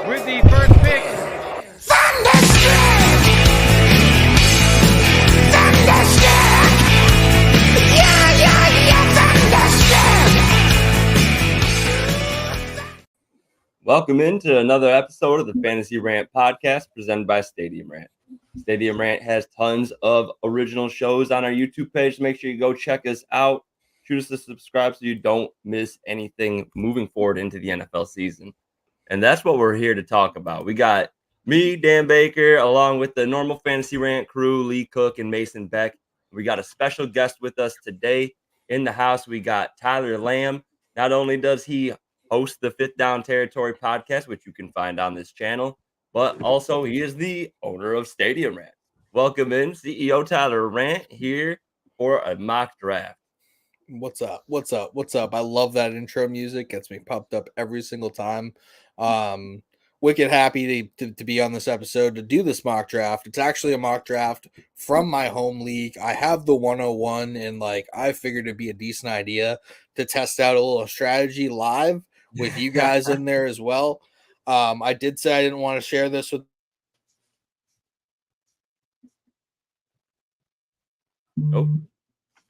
with the first pick. Thunderstruck! Thunderstruck! Yeah, Thunderstruck! Welcome into another episode of the Fantasy Rant podcast presented by Stadium Rant. Stadium Rant has tons of original shows on our YouTube page. Make sure you go check us out. Shoot us a subscribe so you don't miss anything moving forward into the NFL season. And that's what we're here to talk about. We got me, Dan Baker, along with the normal Fantasy Rant crew, Lee Cook and Mason Beck. We got a special guest with us today in the house. We got Tyler Lamb. Not only does he host the Fifth Down Territory podcast, which you can find on this channel, but also he is the owner of Stadium Rant. Welcome in, CEO Tyler Rant, here for a mock draft. What's up? What's up? What's up? I love that intro music. Gets me pumped up every single time. Wicked happy to be on this episode to do this mock draft. It's actually a mock draft from my home league. I have the 101 and I figured it'd be a decent idea to test out a little strategy live with you guys in there as well. I did say I didn't want to share this with. Oh,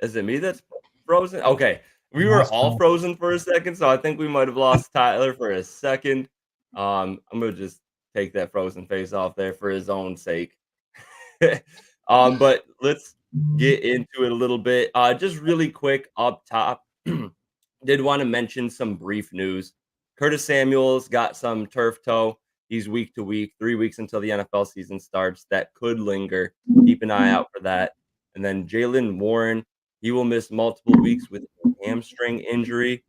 is it me that's frozen? Okay. We were all frozen for a second, so I think we might have lost Tyler for a second. I'm gonna just take that frozen face off there for his own sake. But let's get into it a little bit. Just really quick up top, did want to mention some brief news. Curtis Samuel's got some turf toe. He's week to week, 3 weeks until the NFL season starts. That could linger. Keep an eye out for that. And then Jaylen Warren, he will miss multiple weeks with a hamstring injury.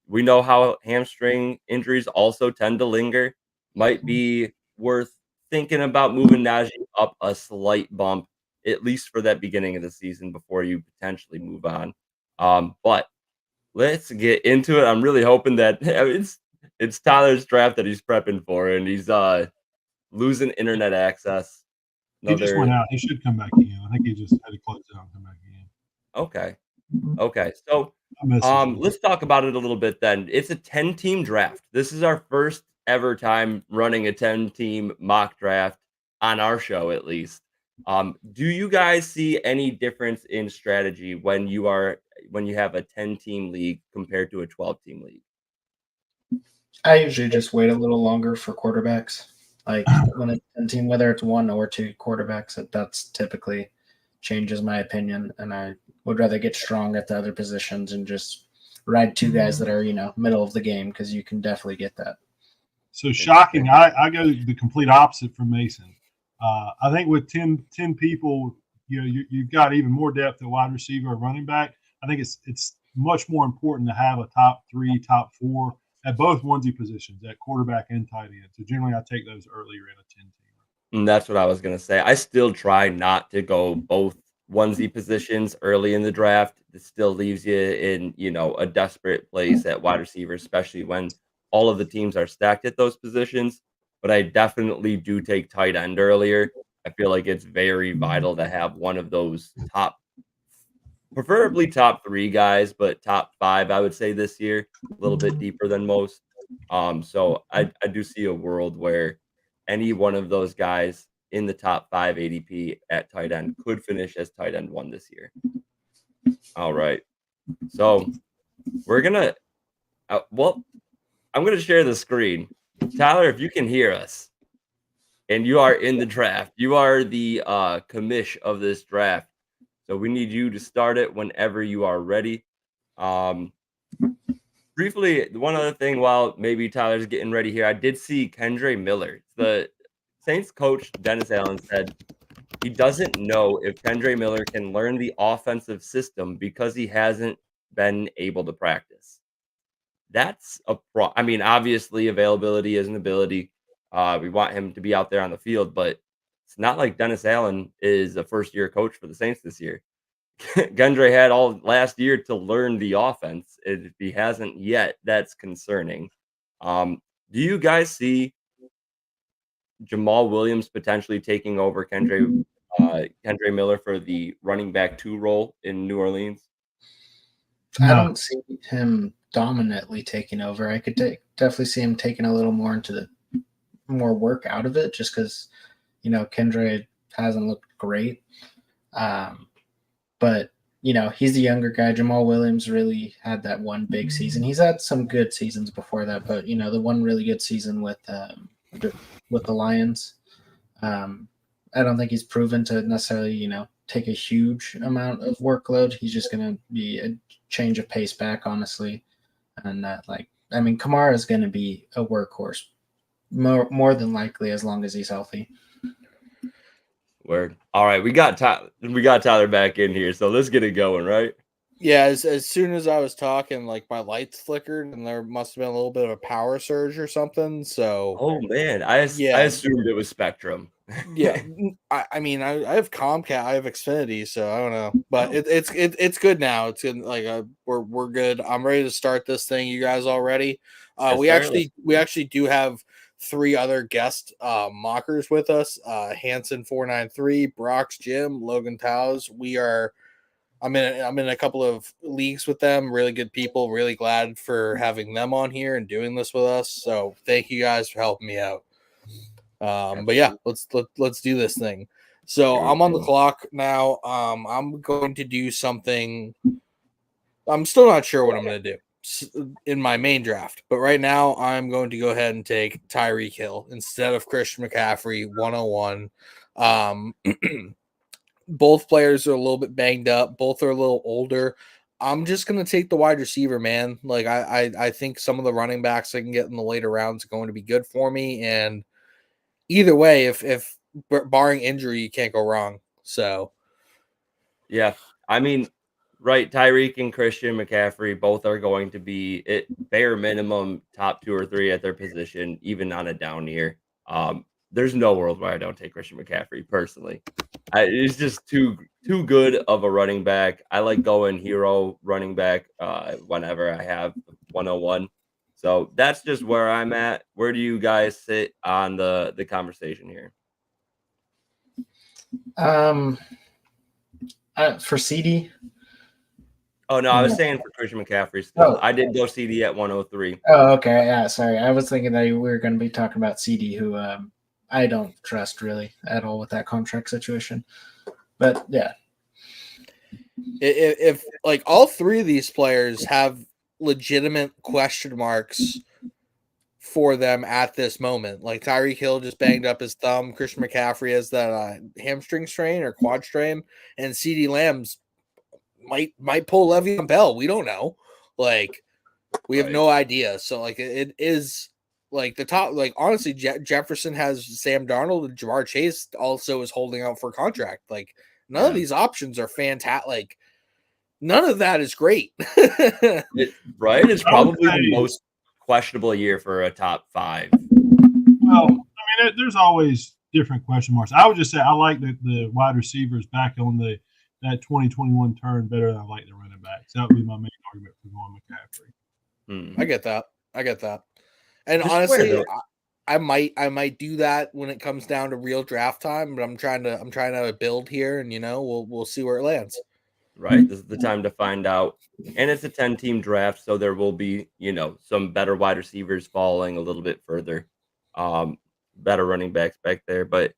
We know how hamstring injuries also tend to linger. Might be worth thinking about moving Najee up a slight bump, at least for that beginning of the season before you potentially move on. But let's get into it. I'm really hoping that it's Tyler's draft that he's prepping for, and he's losing internet access. He just went out. He should come back in. I think he just had to close out and come back in. Okay. So let's talk about it a little bit then. It's a 10-team draft. This is our first ever time running a 10-team mock draft on our show, at least. Do you guys see any difference in strategy when you have a 10-team league compared to a 12-team league? I usually just wait a little longer for quarterbacks. Like when it's a team, whether it's one or two quarterbacks, that's typically changes my opinion. And I would rather get strong at the other positions and just ride two guys that are, middle of the game, because you can definitely get that. So shocking. I go the complete opposite from Mason. I think with 10 people, you've got even more depth at wide receiver or running back. I think it's much more important to have a top 3, top 4 at both onesie positions, at quarterback and tight end. So generally, I take those earlier in a 10-teamer. And that's what I was going to say. I still try not to go both onesie positions early in the draft. It still leaves you in, a desperate place at wide receiver, especially when all of the teams are stacked at those positions. But I definitely do take tight end earlier. I feel like it's very vital to have one of those preferably top 3 guys, but top 5, I would say this year, a little bit deeper than most. So I do see a world where any one of those guys in the top 5 ADP at tight end could finish as tight end 1 this year. All right. So we're going to, I'm going to share the screen. Tyler, if you can hear us and you are in the draft, you are the commish of this draft. So we need you to start it whenever you are ready. Briefly, one other thing while maybe Tyler's getting ready here, I did see Kendre Miller. The Saints coach Dennis Allen said he doesn't know if Kendre Miller can learn the offensive system because he hasn't been able to practice. That's obviously availability is an ability. We want him to be out there on the field, but it's not like Dennis Allen is a first-year coach for the Saints this year. Kendre had all last year to learn the offense. If he hasn't yet, that's concerning. Do you guys see Jamal Williams potentially taking over Kendre Miller for the running back 2 role in New Orleans? I don't see him dominantly taking over. I could definitely see him taking a little more into the more work out of it, just because Kendra hasn't looked great. But he's the younger guy. Jamal Williams really had that one big season. He's had some good seasons before that, but the one really good season with the Lions. I don't think he's proven to necessarily take a huge amount of workload. He's just going to be a change of pace back, honestly. And Kamara is going to be a workhorse more than likely as long as he's healthy. Word. All right, we got Tyler back in here, so let's get it going, right? Yeah, as soon as I was talking, like my lights flickered, and there must have been a little bit of a power surge or something. So, oh man, I assumed it was Spectrum. Yeah, I have Comcast, I have Xfinity, so I don't know, but it's good now. It's good. Like we're good. I'm ready to start this thing. You guys all ready? We actually do have 3 other guest mockers with us. Hanson 493, Brock's Jim, Logan Towes. I'm in a couple of leagues with them. Really good people. Really glad for having them on here and doing this with us. So thank you guys for helping me out. But yeah, let's do this thing. So I'm on the clock now. I'm going to do something. I'm still not sure what I'm going to do in my main draft, but right now I'm going to go ahead and take Tyreek Hill instead of Christian McCaffrey 101. Both players are a little bit banged up. Both are a little older. I'm just going to take the wide receiver, man. Like I think some of the running backs I can get in the later rounds are going to be good for me. And either way, if barring injury, you can't go wrong. So, yeah, right. Tyreek and Christian McCaffrey both are going to be at bare minimum top 2 or 3 at their position, even on a down year. There's no world where I don't take Christian McCaffrey personally. It's just too good of a running back. I like going hero running back whenever I have 101. So that's just where I'm at. Where do you guys sit on the conversation here? For CD. Oh no, I was saying for Christian McCaffrey still. I did go CD at 103. Oh, okay. Yeah, sorry. I was thinking that we were going to be talking about CD, who I don't trust really at all with that contract situation. But yeah, if like all 3 of these players have legitimate question marks for them at this moment, like Tyreek Hill just banged up his thumb, Christian McCaffrey has that hamstring strain or quad strain, and CD Lamb's might pull Le'Veon Bell. We don't know. Like we have no idea. So like it is like the top. Like honestly, Jefferson has Sam Darnold, and Jamar Chase also is holding out for a contract. Like none of these options are fantastic. Like none of that is great. Right? It's probably the most questionable year for a top 5. Well, I mean, there's always different question marks. I would just say I like the wide receivers back on that 2021 turn better than I like the running backs. That would be my main argument for going McCaffrey. I get that. And just honestly, I might do that when it comes down to real draft time, but I'm trying to build here, and we'll see where it lands. Right, this is the time to find out. And it's a 10-team draft, so there will be some better wide receivers falling a little bit further, better running backs back there. But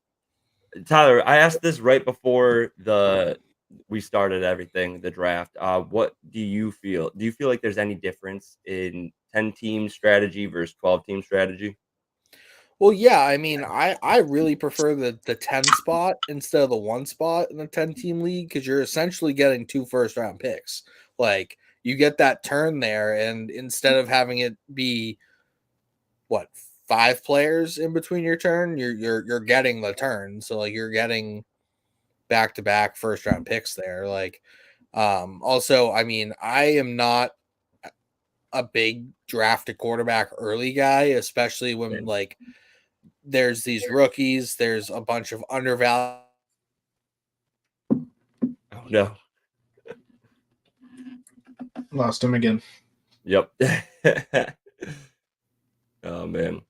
Tyler, I asked this right before we started everything, the draft. What do you feel? Do you feel like there's any difference in 10-team strategy versus 12-team strategy? Well, yeah, I mean, I really prefer the 10 spot instead of the 1 spot in a 10-team league, because you're essentially getting 2 first-round picks. Like you get that turn there, and instead of having it be 5 players in between your turn, you're getting the turn. So like you're getting back-to-back first-round picks there. Like also, I mean, I am not a big drafted quarterback early guy, especially when like there's these rookies, there's a bunch of undervalued. Oh no. Lost him again. Yep. Oh man.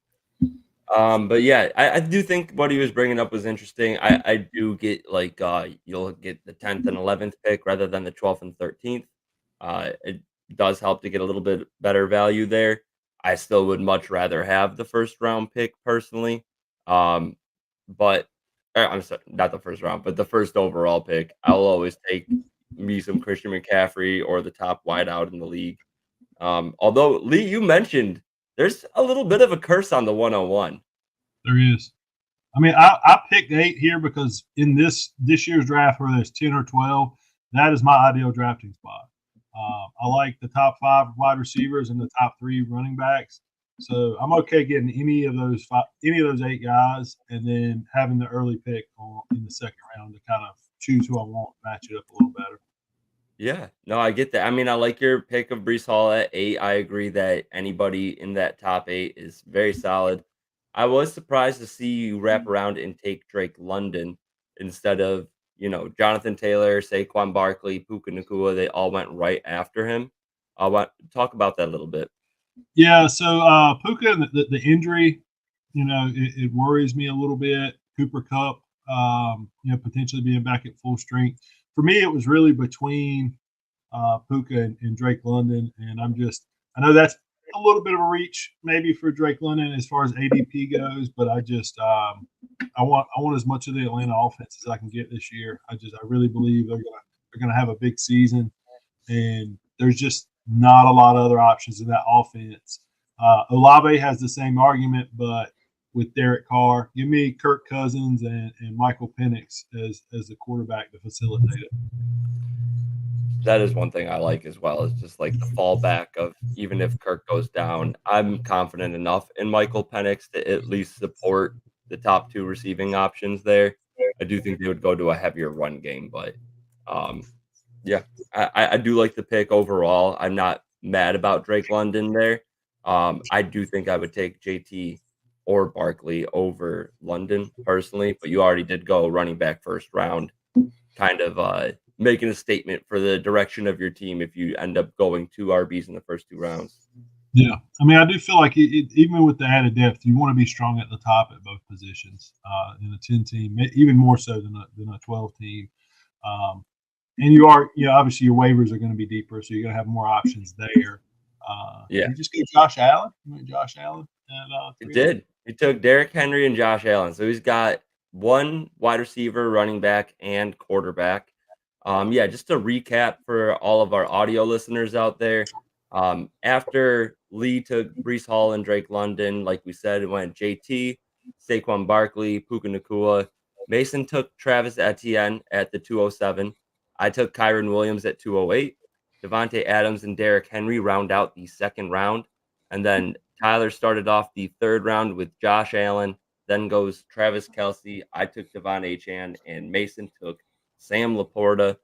But yeah, I do think what he was bringing up was interesting. I do get like you'll get the 10th and 11th pick rather than the 12th and 13th. It does help to get a little bit better value there. I still would much rather have the first round pick personally. But I'm sorry, not the first round, but the first overall pick. I'll always take me some Christian McCaffrey or the top wideout in the league. Although Lee, you mentioned there's a little bit of a curse on the 101. There is. I mean, I picked 8 here because in this year's draft, where there's 10 or 12, that is my ideal drafting spot. I like the top 5 wide receivers and the top 3 running backs. So I'm okay getting any of those 8 guys, and then having the early pick in the second round to kind of choose who I want, match it up a little better. Yeah, no, I get that. I mean, I like your pick of Brees Hall at 8. I agree that anybody in that top 8 is very solid. I was surprised to see you wrap around and take Drake London instead of, Jonathan Taylor, Saquon Barkley, Puka Nacua. They all went right after him. I want talk about that a little bit. Yeah, so Puka, the injury, it worries me a little bit. Cooper Kupp, potentially being back at full strength. For me, it was really between Puka and Drake London, and I know that's a little bit of a reach maybe for Drake London as far as ADP goes, but I want as much of the Atlanta offense as I can get this year. I really believe they're gonna have a big season, and there's just not a lot of other options in that offense. Olave has the same argument, but with Derek Carr, give me Kirk Cousins and Michael Penix as the quarterback to facilitate it. That is one thing I like as well, is just like the fallback of even if Kirk goes down, I'm confident enough in Michael Penix to at least support the top 2 receiving options there. I do think they would go to a heavier run game, but yeah, I do like the pick overall. I'm not mad about Drake London there. I do think I would take JT or Barkley over London personally, but you already did go running back first round, kind of making a statement for the direction of your team if you end up going 2 RBs in the first 2 rounds. Yeah, I mean, I do feel like even with the added depth, you want to be strong at the top at both positions in a 10 team, even more so than a 12 team. And obviously your waivers are going to be deeper, so you're going to have more options there. Yeah, You just get Josh Allen. You went Josh Allen. it did. He took Derrick Henry and Josh Allen, so he's got 1 wide receiver, running back, and quarterback. Yeah, just to recap for all of our audio listeners out there, after Lee took Brees Hall and Drake London, like we said, it went JT, Saquon Barkley, Puka Nacua. Mason took Travis Etienne at the 207. I took Kyron Williams at 208. Devontae Adams and Derrick Henry round out the second round. And then Tyler started off the third round with Josh Allen. Then goes Travis Kelce. I took Devon Achane, and Mason took Sam Laporta.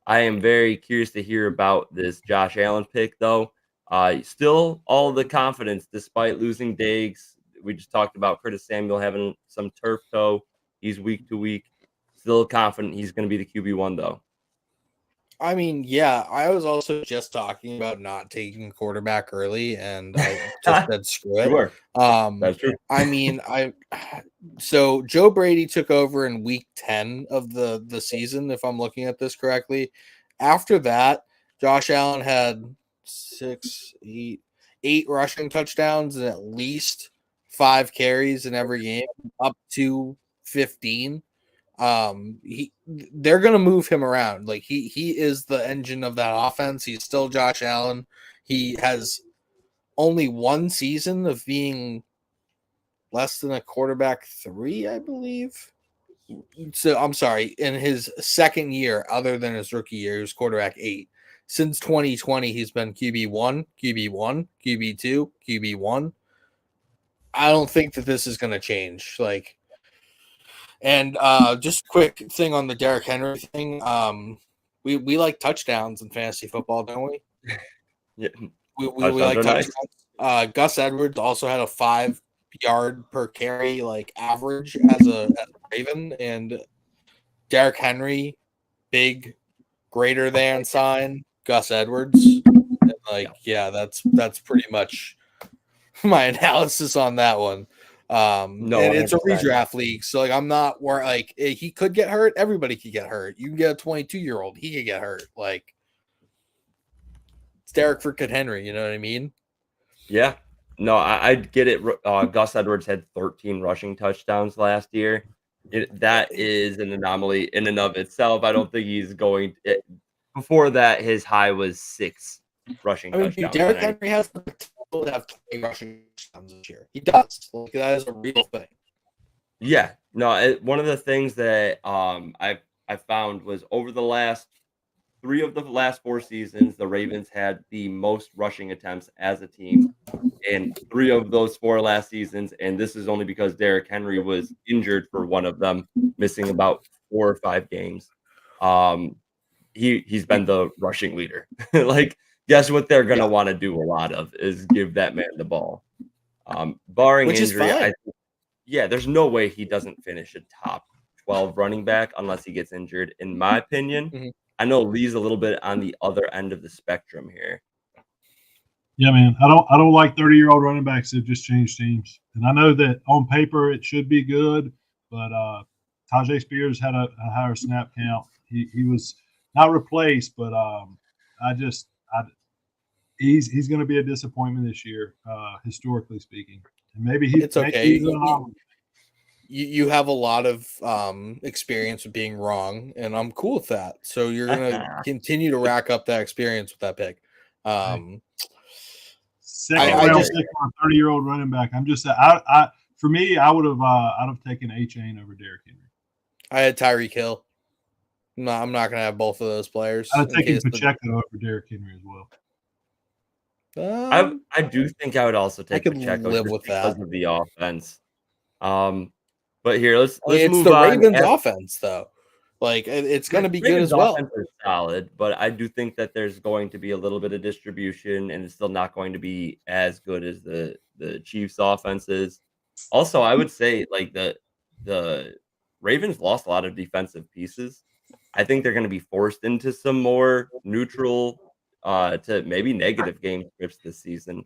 I am very curious to hear about this Josh Allen pick, though. Still all the confidence despite losing Diggs. We just talked about Curtis Samuel having some turf toe. He's week to week. Still confident he's going to be the QB1, though. I mean, yeah, I was also just talking about not taking a quarterback early, and I just said screw it. Sure. That's true. I mean, so Joe Brady took over in week 10 of the season, if I'm looking at this correctly. After that, Josh Allen had 8 rushing touchdowns and at least 5 carries in every game, up to 15. They're gonna move him around. Like he is the engine of that offense. He's still Josh Allen. He has only 1 season of being less than a quarterback 3, I believe. So I'm sorry, in his second year, other than his rookie year, he was quarterback 8. Since 2020, he's been QB1, QB1, QB2, QB1. I don't think that this is gonna change. And just quick thing on the Derrick Henry thing. We like touchdowns in fantasy football, don't we? Yeah. We like touchdowns. Nice. Gus Edwards also had a 5-yard per carry average as a Raven, and Derrick Henry, big, greater than sign. Gus Edwards, and that's pretty much my analysis on that one. No, and it's a 100%. redraft league, so I'm not where he could get hurt. Everybody could get hurt. You can get a 22-year-old, he could get hurt. It's Derek for Henry, you know what I mean? Yeah, No, I get it. Gus Edwards had 13 rushing touchdowns last year. That is an anomaly in and of itself. I don't think he's going. Before that, his high was 6 rushing I mean, dude, touchdowns. Derrick Henry has the potential to have 20 rushing touchdowns this year. He does. Like, that is a real thing. Yeah, no. One of the things that I found was over the last 3 of the last 4 seasons, the Ravens had the most rushing attempts as a team in 3 of those 4 last seasons, and this is only because Derrick Henry was injured for one of them, missing about 4 or 5 games. Um, he's been the rushing leader. Like, guess what they're gonna wanna do a lot of is give that man the ball. Barring Which is injury, fine. yeah, there's no way he doesn't finish a top 12 running back unless he gets injured, in my opinion. Mhm. I know Lee's a little bit on the other end of the spectrum here. Yeah, man. I don't like 30-year-old running backs that just change teams. And I know that on paper it should be good, but Tajay Spears had a higher snap count. He was not replaced, but he's going to be a disappointment this year, historically speaking. And maybe It's okay. he's an anomaly. You have a lot of experience with being wrong, and I'm cool with that. So you're gonna continue to rack up that experience with that pick. Second I round just- pick on a 30-year-old running back. I'm just I for me, I'd have taken A-Chain over Derrick Henry. I had Tyreek Hill. I'm not gonna have both of those players. I'd have in taken case the- Pacheco over Derrick Henry as well. I do think I would also take could Pacheco live just with because that. of the offense. But here, let's I mean, it's move the on. Ravens' offense, though. Like, it's going to be good Ravens' as well. offense is solid, but I do think that there's going to be a little bit of distribution, and it's still not going to be as good as the Chiefs' offense is. Also, I would say like the Ravens lost a lot of defensive pieces. I think they're going to be forced into some more neutral to maybe negative game scripts this season,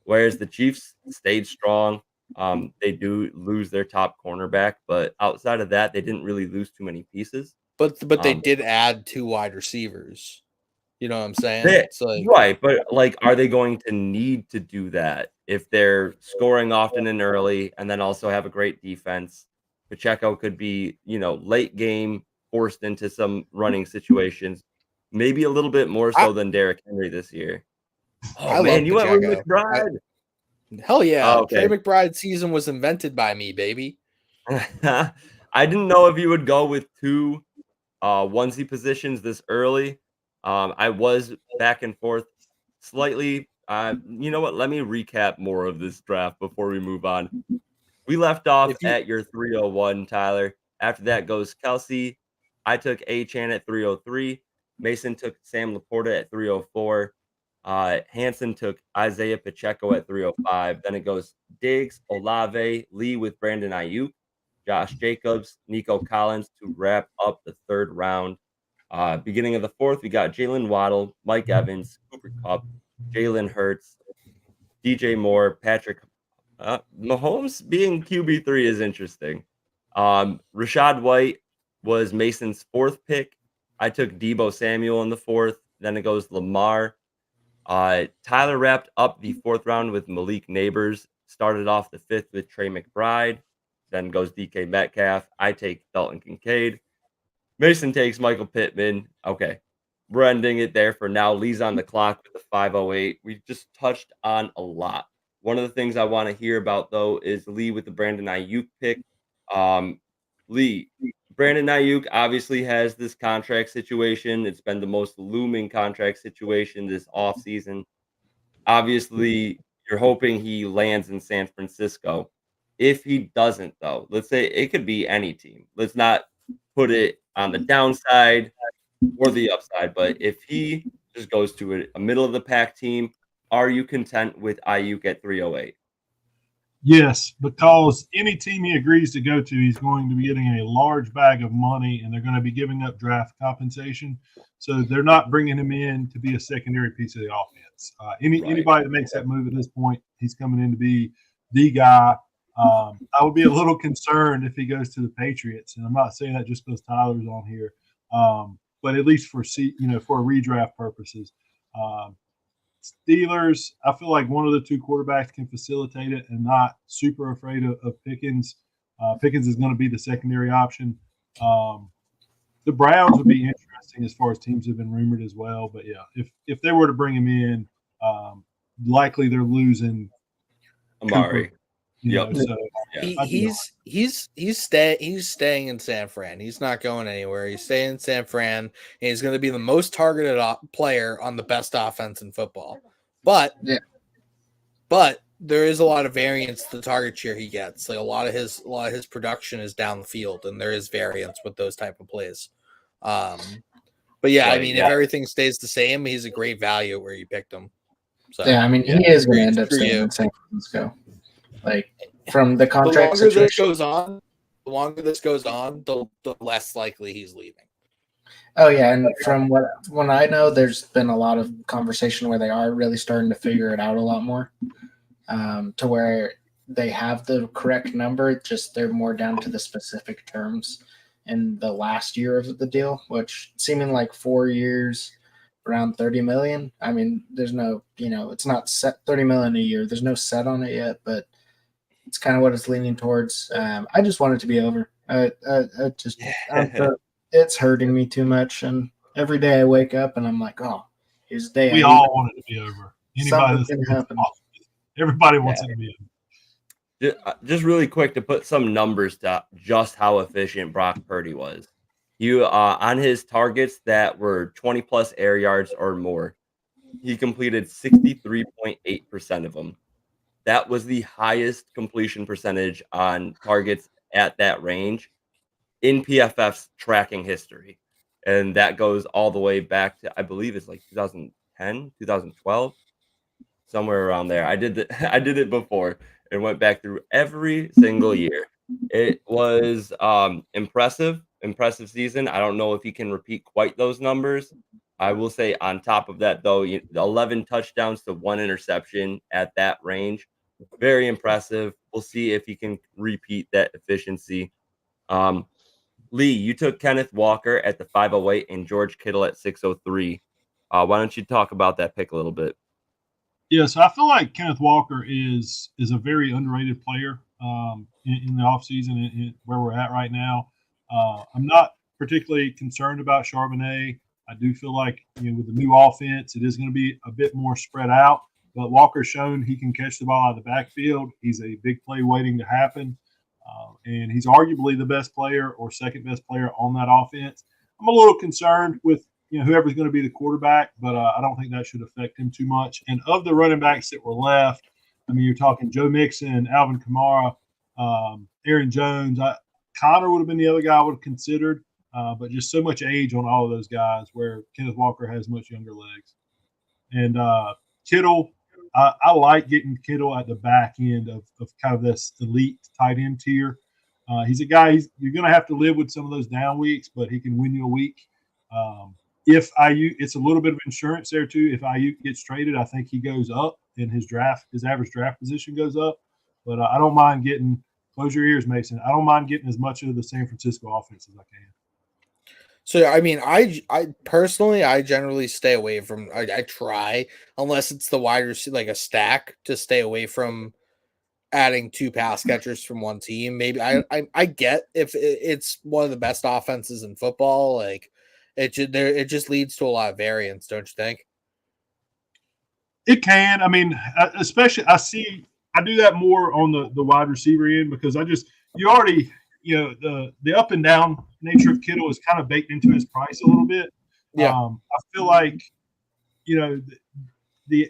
whereas the Chiefs stayed strong. They do lose their top cornerback, but outside of that, they didn't really lose too many pieces. But they Um, did add 2 wide receivers. You know what I'm saying? They, It's like, right, but like, are they going to need to do that if they're scoring often and early, and then also have a great defense? Pacheco could be, late game forced into some running situations, maybe a little bit more so than Derrick Henry this year. I Oh man, love you went with Pacheco. McBride. Hell yeah. Oh, okay. Trey McBride's season was invented by me, baby. I didn't know if you would go with 2 onesie positions this early. I was back and forth slightly. You know what? Let me recap more of this draft before we move on. We left off If you at your 301, Tyler. After that goes Kelsey. I took A-Chan at 303. Mason took Sam Laporta at 304. Hanson took Isaiah Pacheco at 305. Then it goes Diggs, Olave, Lee with Brandon Ayuk, Josh Jacobs, Nico Collins to wrap up the 3rd round. Beginning of the 4th, we got Jalen Waddle, Mike Evans, Cooper Kupp, Jalen Hurts, DJ Moore, Patrick. Mahomes being QB3 is interesting. Rashad White was Mason's 4th pick. I took Debo Samuel in the 4th. Then it goes Lamar. Tyler wrapped up the 4th round with Malik Neighbors. Started off the 5th with Trey McBride. Then goes DK Metcalf. I take Dalton Kincaid. Mason takes Michael Pittman. Okay. We're ending it there for now. Lee's on the clock with the 508. We just touched on a lot. One of the things I want to hear about, though, is Lee with the Brandon Ayuk pick. Lee, Brandon Ayuk obviously has this contract situation. It's been the most looming contract situation this offseason. Obviously, you're hoping he lands in San Francisco. If he doesn't, though, let's say it could be any team. Let's not put it on the downside or the upside, but if he just goes to a middle of the pack team, are you content with Ayuk at 308? Yes, because any team he agrees to go to, he's going to be getting a large bag of money, and they're going to be giving up draft compensation. So they're not bringing him in to be a secondary piece of the offense. Anybody that makes that move at this point, he's coming in to be the guy. I would be a little concerned if he goes to the Patriots, and I'm not saying that just because Tyler's on here, but at least for redraft purposes. Steelers, I feel like one of the two quarterbacks can facilitate it and not super afraid of Pickens. Pickens is going to be the secondary option. The Browns would be interesting as far as teams have been rumored as well. But yeah, if they were to bring him in, likely they're losing Amari. Cooper, you know, so Yeah. He's staying in San Fran. He's not going anywhere. He's staying in San Fran, and he's going to be the most targeted player on the best offense in football. But there is a lot of variance to the target share he gets. Like a lot of his production is down the field, and there is variance with those type of plays. But yeah, I mean, if everything stays the same, he's a great value where you picked him. So yeah, I mean, he is going to end up staying in San Francisco. Like from the contract situation. The longer this goes on, the less likely he's leaving. Oh yeah, and from what I know, there's been a lot of conversation where they are really starting to figure it out a lot more, to where they have the correct number, just they're more down to the specific terms in the last year of the deal, which seeming like 4 years, around 30 million. I mean, there's no, it's not set 30 million a year. There's no set on it yet, but it's kind of what it's leaning towards. I just want it to be over. It's hurting me too much. And every day I wake up and I'm like, oh, here's the day. We all want it to be over. Everybody wants it to be over. Just really quick to put some numbers to just how efficient Brock Purdy was. You on his targets that were 20 plus air yards or more, he completed 63.8% of them. That was the highest completion percentage on targets at that range in PFF's tracking history. And that goes all the way back to, I believe it's like 2010, 2012, somewhere around there. I did it before and went back through every single year. It was impressive season. I don't know if he can repeat quite those numbers. I will say on top of that, though, 11 touchdowns to 1 interception at that range. Very impressive. We'll see if he can repeat that efficiency. Lee, you took Kenneth Walker at the 508 and George Kittle at 603. Why don't you talk about that pick a little bit? Yeah, so I feel like Kenneth Walker is a very underrated player in the offseason and where we're at right now. I'm not particularly concerned about Charbonnet. I do feel like with the new offense, it is going to be a bit more spread out. But Walker's shown he can catch the ball out of the backfield. He's a big play waiting to happen. And he's arguably the best player or second best player on that offense. I'm a little concerned with whoever's going to be the quarterback, but I don't think that should affect him too much. And of the running backs that were left, I mean, you're talking Joe Mixon, Alvin Kamara, Aaron Jones. Connor would have been the other guy I would have considered, but just so much age on all of those guys where Kenneth Walker has much younger legs. And Kittle, I like getting Kittle at the back end of kind of this elite tight end tier. He's a guy you're going to have to live with some of those down weeks, but he can win you a week. If Ayuk, it's a little bit of insurance there too. If Ayuk gets traded, I think he goes up and his average draft position goes up. But I don't mind getting, close your ears, Mason. I don't mind getting as much of the San Francisco offense as I can. So, I mean, I personally, I generally stay away from, I try, unless it's the wide receiver, like a stack, to stay away from adding 2 pass catchers from one team. Maybe I get if it's one of the best offenses in football, like it just leads to a lot of variance, don't you think? It can. I mean, especially I do that more on the wide receiver end because the up and down nature of Kittle is kind of baked into his price a little bit. Yeah. I feel like, the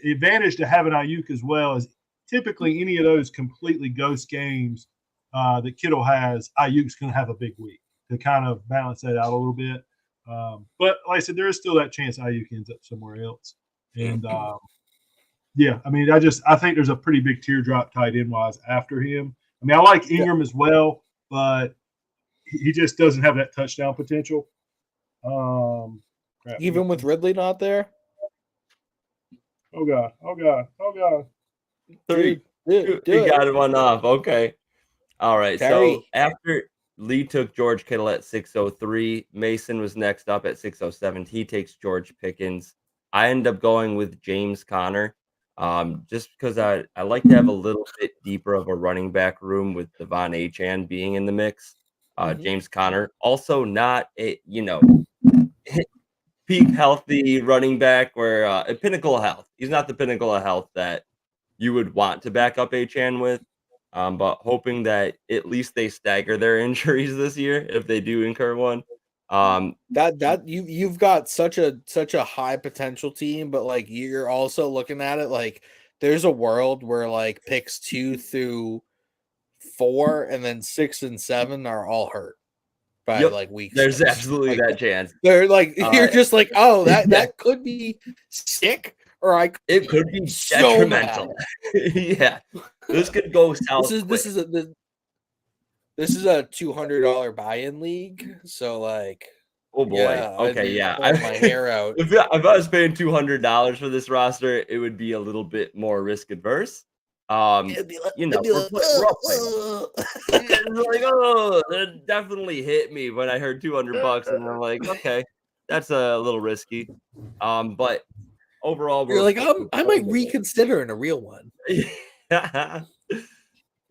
advantage to having Ayuk as well is typically any of those completely ghost games that Kittle has, Ayuk's going to have a big week to kind of balance that out a little bit. But like I said, there is still that chance Ayuk ends up somewhere else. And yeah, I mean, I think there's a pretty big teardrop tight end wise after him. I mean, I like Ingram as well, but he just doesn't have that touchdown potential. Even with Ridley not there? Oh God. 3, 2, you got one off. Okay. All right. Terry. So after Lee took George Kittle at 603, Mason was next up at 607. He takes George Pickens. I end up going with James Conner, just because I like to have a little bit deeper of a running back room with Devon Achane being in the mix. James Conner also not a peak healthy running back where a pinnacle of health. He's not the pinnacle of health that you would want to back up Achane with. But hoping that at least they stagger their injuries this year if they do incur one. You've got such a high potential team, but like you're also looking at it like there's a world where like picks 2 through 4 and then 6 and 7 are all hurt by Yep, like week there's 6. absolutely Like, that chance. they're like you're just like, oh, yeah. that could be sick, or it could be so detrimental. Yeah, this could go south. This is a $200 buy-in league, so like, oh boy. yeah, Okay, yeah. I'd pull my hair out. If I was paying $200 for this roster, it would be a little bit more risk adverse. It'd be like, we're all playing. It's like, oh, it definitely hit me when I heard $200, and I'm like, okay, that's a little risky. But overall, you're like, I might reconsider in a real one.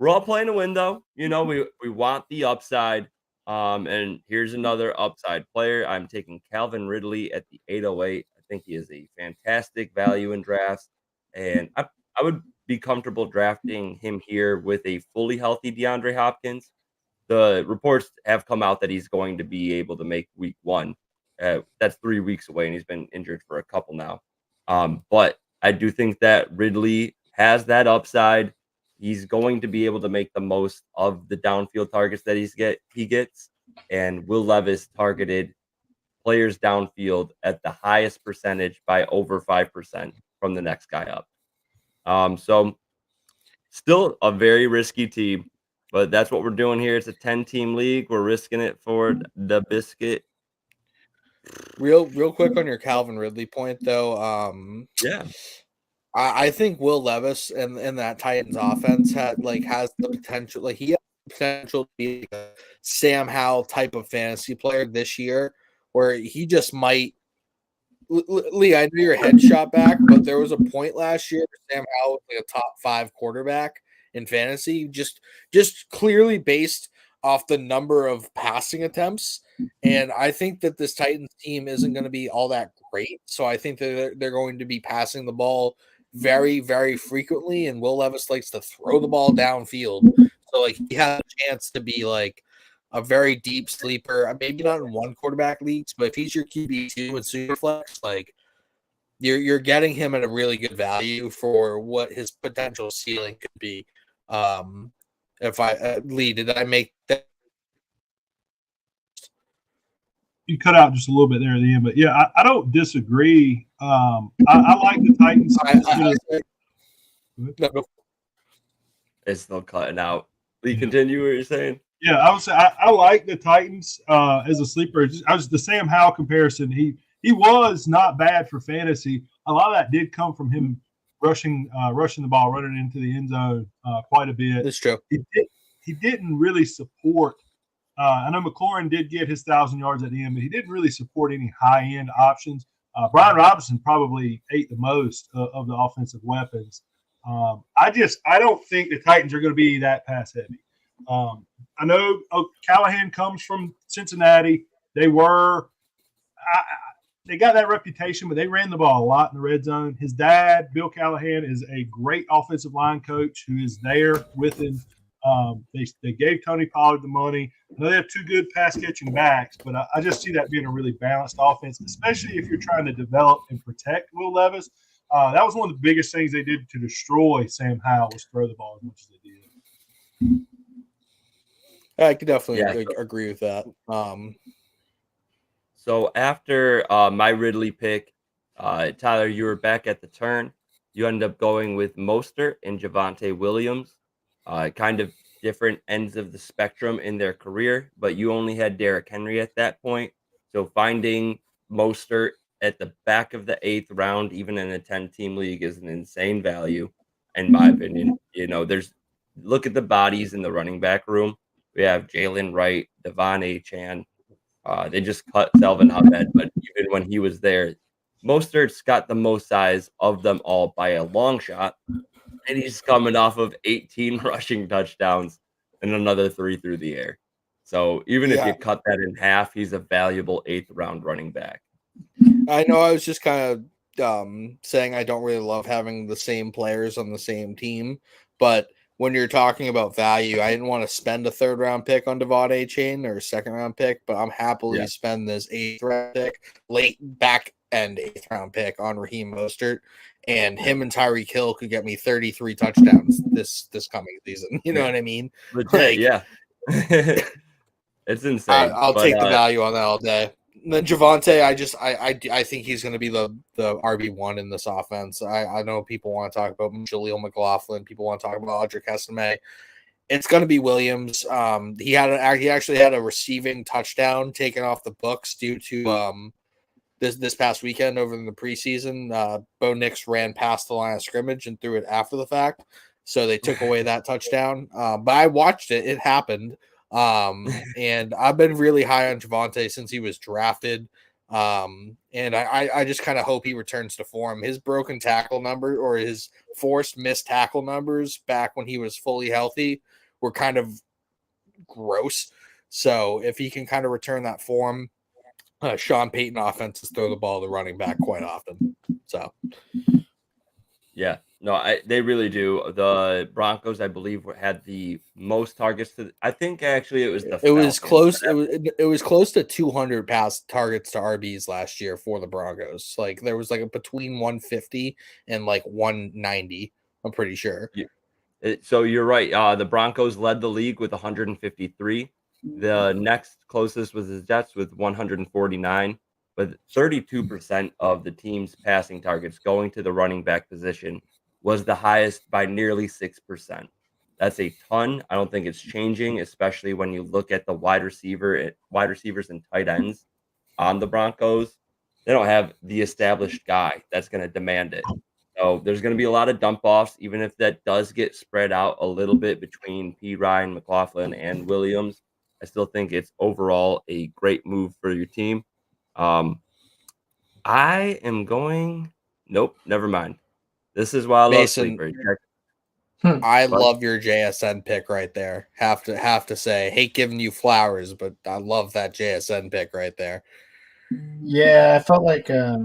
We're all playing to win, though. We want the upside. And here's another upside player. I'm taking Calvin Ridley at the 808. I think he is a fantastic value in drafts, and I would be comfortable drafting him here with a fully healthy DeAndre Hopkins. The reports have come out that he's going to be able to make week 1. That's 3 weeks away, and he's been injured for a couple now. But I do think that Ridley has that upside. He's going to be able to make the most of the downfield targets that he gets. And Will Levis targeted players downfield at the highest percentage by over 5% from the next guy up. So still a very risky team, but that's what we're doing here. It's a 10-team league. We're risking it for the biscuit. Real quick on your Calvin Ridley point, though. Yeah. I think Will Levis and that Titans offense has the potential. Like, he has the potential to be a Sam Howell type of fantasy player this year, where he just might. Lee, I know your headshot back, but there was a point last year where Sam Howell was like a top 5 quarterback in fantasy, just clearly based off the number of passing attempts. And I think that this Titans team isn't going to be all that great. So I think that they're going to be passing the ball very, very frequently, and Will Levis likes to throw the ball downfield. So like he has a chance to be like a very deep sleeper, maybe not in one quarterback leagues, but if he's your QB2 and Superflex, like you're getting him at a really good value for what his potential ceiling could be. If I Lee, did I make that? You cut out just a little bit there at the end, but yeah, I don't disagree. I like the Titans. It's still cutting out. Lee, continue what you're saying. Yeah, I would say I like the Titans as a sleeper. I was the Sam Howell comparison. He was not bad for fantasy. A lot of that did come from him rushing the ball, running into the end zone quite a bit. That's true. He didn't really support. I know McLaurin did get his 1,000 yards at the end, but he didn't really support any high-end options. Brian Robinson probably ate the most of the offensive weapons. I don't think the Titans are going to be that pass-heavy. I know Callahan comes from Cincinnati. They got that reputation, but they ran the ball a lot in the red zone. His dad, Bill Callahan, is a great offensive line coach who is there with him. They gave Tony Pollard the money. I know they have 2 good pass-catching backs, but I just see that being a really balanced offense, especially if you're trying to develop and protect Will Levis. That was one of the biggest things they did to destroy Sam Howell was throw the ball as much as they did. I could definitely agree with that. So after my Ridley pick, Tyler, you were back at the turn. You ended up going with Mostert and Javonte Williams. Kind of different ends of the spectrum in their career, but you only had Derrick Henry at that point. So finding Mostert at the back of the 8th round, even in a 10-team league, is an insane value, in my opinion. Look at the bodies in the running back room. We have Jalen Wright, Devon Achane. They just cut Selvin Ahmed, but even when he was there, Mostert's got the most size of them all by a long shot, and he's coming off of 18 rushing touchdowns and another 3 through the air. So even if Yeah. you cut that in half, he's a valuable 8th round running back. I know I was just kind of saying I don't really love having the same players on the same team, but when you're talking about value, I didn't want to spend a 3rd round pick on Devon A-Chain or a 2nd round pick, but I'm happily spend this 8th round pick, late back end 8th round pick on Raheem Mostert, and him and Tyreek Hill could get me 33 touchdowns this coming season. You know what I mean? Legit, yeah. It's insane. I'll take the value on that all day. And then Javonte, I think he's going to be the RB1 in this offense. I know people want to talk about Jaleel McLaughlin. People want to talk about Audric Estime. It's going to be Williams. He actually had a receiving touchdown taken off the books due to this past weekend over in the preseason. Bo Nix ran past the line of scrimmage and threw it after the fact, so they took away that touchdown. But I watched it; it happened. And I've been really high on Javonte since he was drafted. And I just kind of hope he returns to form. His broken tackle number or his forced missed tackle numbers back when he was fully healthy were kind of gross. So if he can kind of return that form, Sean Payton offenses throw the ball to running back quite often. So yeah. No, they really do. The Broncos, I believe, had the most targets. I think actually it was the. It was close. It was close to 200 pass targets to RBs last year for the Broncos. Like there was like between 150 and like 190. I'm pretty sure. Yeah. So you're right. The Broncos led the league with 153. The next closest was the Jets with 149. But 32% of the team's passing targets going to the running back position was the highest by nearly 6%. That's a ton. I don't think it's changing, especially when you look at the wide receivers and tight ends on the Broncos. They don't have the established guy that's going to demand it. So there's going to be a lot of dump offs, even if that does get spread out a little bit between P. Ryan, McLaughlin, and Williams. I still think it's overall a great move for your team. I am going. Nope, never mind. This is why I love sleeper. I love your JSN pick right there. Have to say, hate giving you flowers, but I love that JSN pick right there. Yeah, I felt like I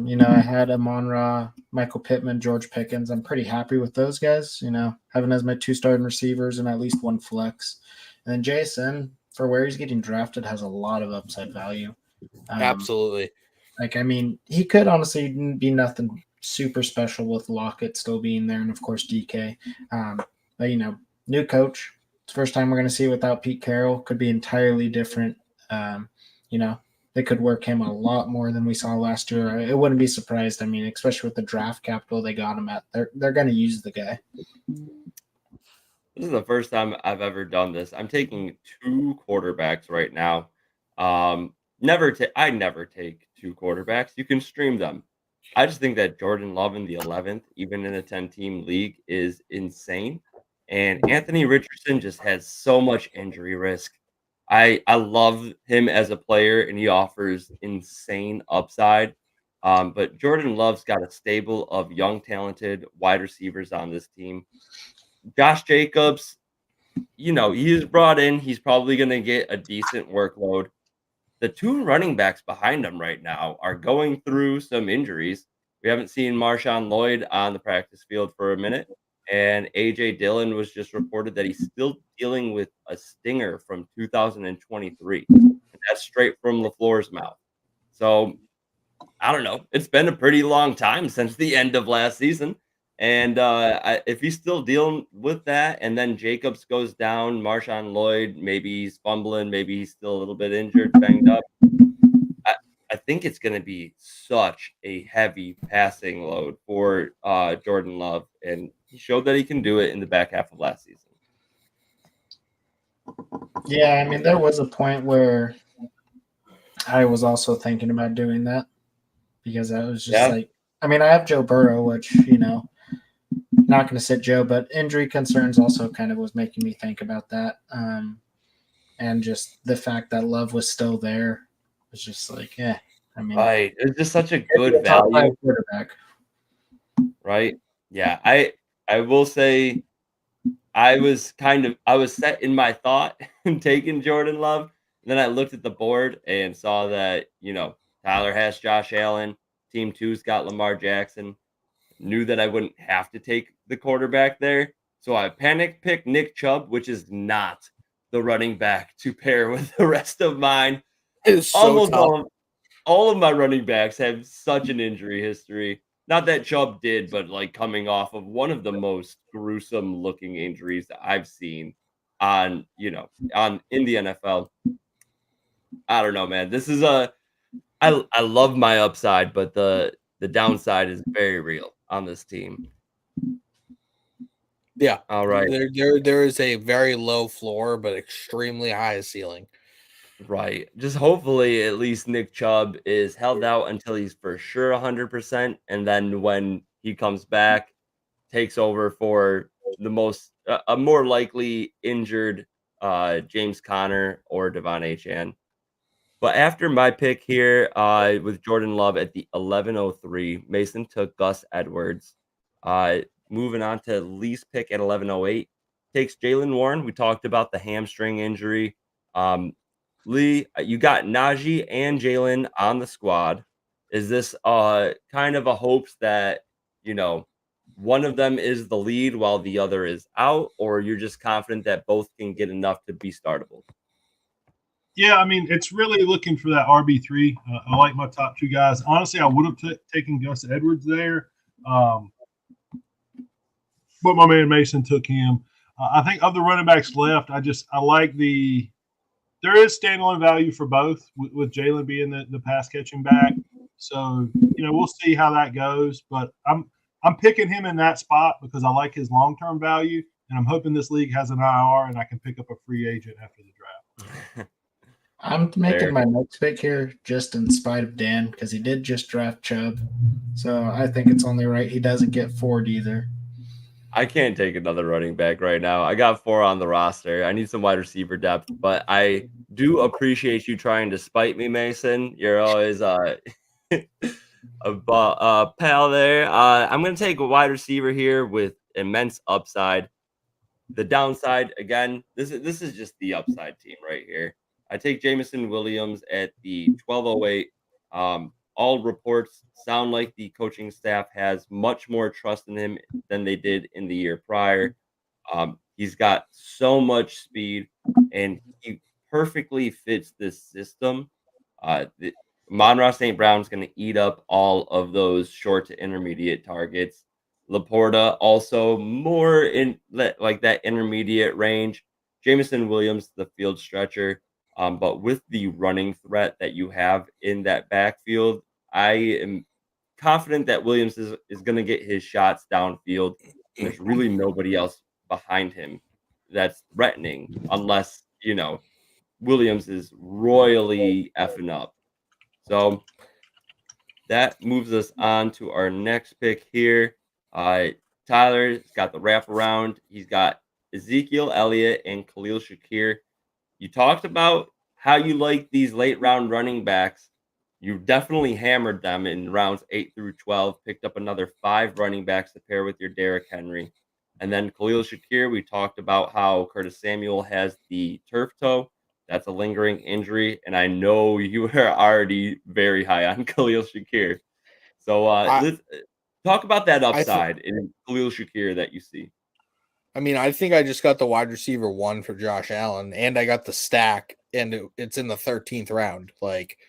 had Amon-Ra, Michael Pittman, George Pickens. I'm pretty happy with those guys. Having as my 2 starting receivers and at least 1 flex, and then JSN for where he's getting drafted has a lot of upside value. Absolutely. He could honestly be nothing super special with Lockett still being there, and of course DK. But new coach. It's the first time we're going to see it without Pete Carroll. Could be entirely different. They could work him a lot more than we saw last year. I wouldn't be surprised. Especially with the draft capital they got him at, they're going to use the guy. This is the first time I've ever done this. I'm taking 2 quarterbacks right now. I never take 2 quarterbacks. You can stream them. I just think that Jordan Love in the 11th, even in a 10-team league, is insane. And Anthony Richardson just has so much injury risk. I love him as a player, and he offers insane upside. But Jordan Love's got a stable of young, talented wide receivers on this team. Josh Jacobs, he is brought in. He's probably going to get a decent workload. The 2 running backs behind him right now are going through some injuries. We haven't seen Marshawn Lloyd on the practice field for a minute. And A.J. Dillon was just reported that he's still dealing with a stinger from 2023. And that's straight from LaFleur's mouth. So, I don't know. It's been a pretty long time since the end of last season. And if he's still dealing with that, and then Jacobs goes down, Marshawn Lloyd, maybe he's fumbling, maybe he's still a little bit injured, banged up. I think it's going to be such a heavy passing load for Jordan Love, and he showed that he can do it in the back half of last season. Yeah, there was a point where I was also thinking about doing that because I was just I have Joe Burrow, which, not going to sit Joe, but injury concerns also kind of was making me think about that. And just the fact that Love was still there was just like, I mean, Right. It's just such a he'd be good a top value. 5 quarterback. Right. Yeah. I will say I was set in my thought and taking Jordan Love. And then I looked at the board and saw that, Tyler has Josh Allen. Team two's got Lamar Jackson. Knew that I wouldn't have to take the quarterback there. So I panic picked Nick Chubb, which is not the running back to pair with the rest of mine. It is so Almost tough. all of my running backs have such an injury history. Not that Chubb did, but like coming off of one of the most gruesome looking injuries that I've seen on in the NFL. I don't know, man. This is I love my upside, but the downside is very real on this team. Yeah. All right. There is a very low floor, but extremely high ceiling. Right. Just hopefully at least Nick Chubb is held out until he's for sure 100%. And then when he comes back, takes over for a more likely injured James Conner or Devon Achane. But after my pick here with Jordan Love at the 11:03, Mason took Gus Edwards. Moving on to Lee's pick at 11:08, takes Jalen Warren. We talked about the hamstring injury. Lee, you got Najee and Jalen on the squad. Is this kind of a hopes that, one of them is the lead while the other is out, or you're just confident that both can get enough to be startable? Yeah, I mean, it's really looking for that RB3. I like my top two guys. Honestly, I would have taken Gus Edwards there, but my man Mason took him. I think of the running backs left, I like there is standalone value for both with Jalen being the pass catching back. So, we'll see how that goes. But I'm picking him in that spot because I like his long-term value, and I'm hoping this league has an IR and I can pick up a free agent after the draft. I'm making my next pick here just in spite of Dan because he did just draft Chubb. So I think it's only right he doesn't get Ford either. I can't take another running back right now. I got 4 on the roster. I need some wide receiver depth, but I do appreciate you trying to spite me, Mason. You're always a pal there. I'm going to take a wide receiver here with immense upside. The downside, again, this is just the upside team right here. I take Jameson Williams at the 12:08. All reports sound like the coaching staff has much more trust in him than they did in the year prior. He's got so much speed, and he perfectly fits this system. Monroe St. Brown's going to eat up all of those short to intermediate targets. Laporta also more in like that intermediate range. Jameson Williams, the field stretcher. But with the running threat that you have in that backfield, I am confident that Williams is going to get his shots downfield. There's really nobody else behind him that's threatening unless, Williams is royally effing up. So that moves us on to our next pick here. Tyler's got the wraparound. He's got Ezekiel Elliott and Khalil Shakir. You talked about how you like these late round running backs. You definitely hammered them in rounds 8 through 12, picked up another 5 running backs to pair with your Derrick Henry. And then Khalil Shakir, we talked about how Curtis Samuel has the turf toe. That's a lingering injury. And I know you are already very high on Khalil Shakir. So let's talk about that upside in Khalil Shakir that you see. I mean, I think I just got the wide receiver 1 for Josh Allen, and I got the stack, and it's in the 13th round. Like,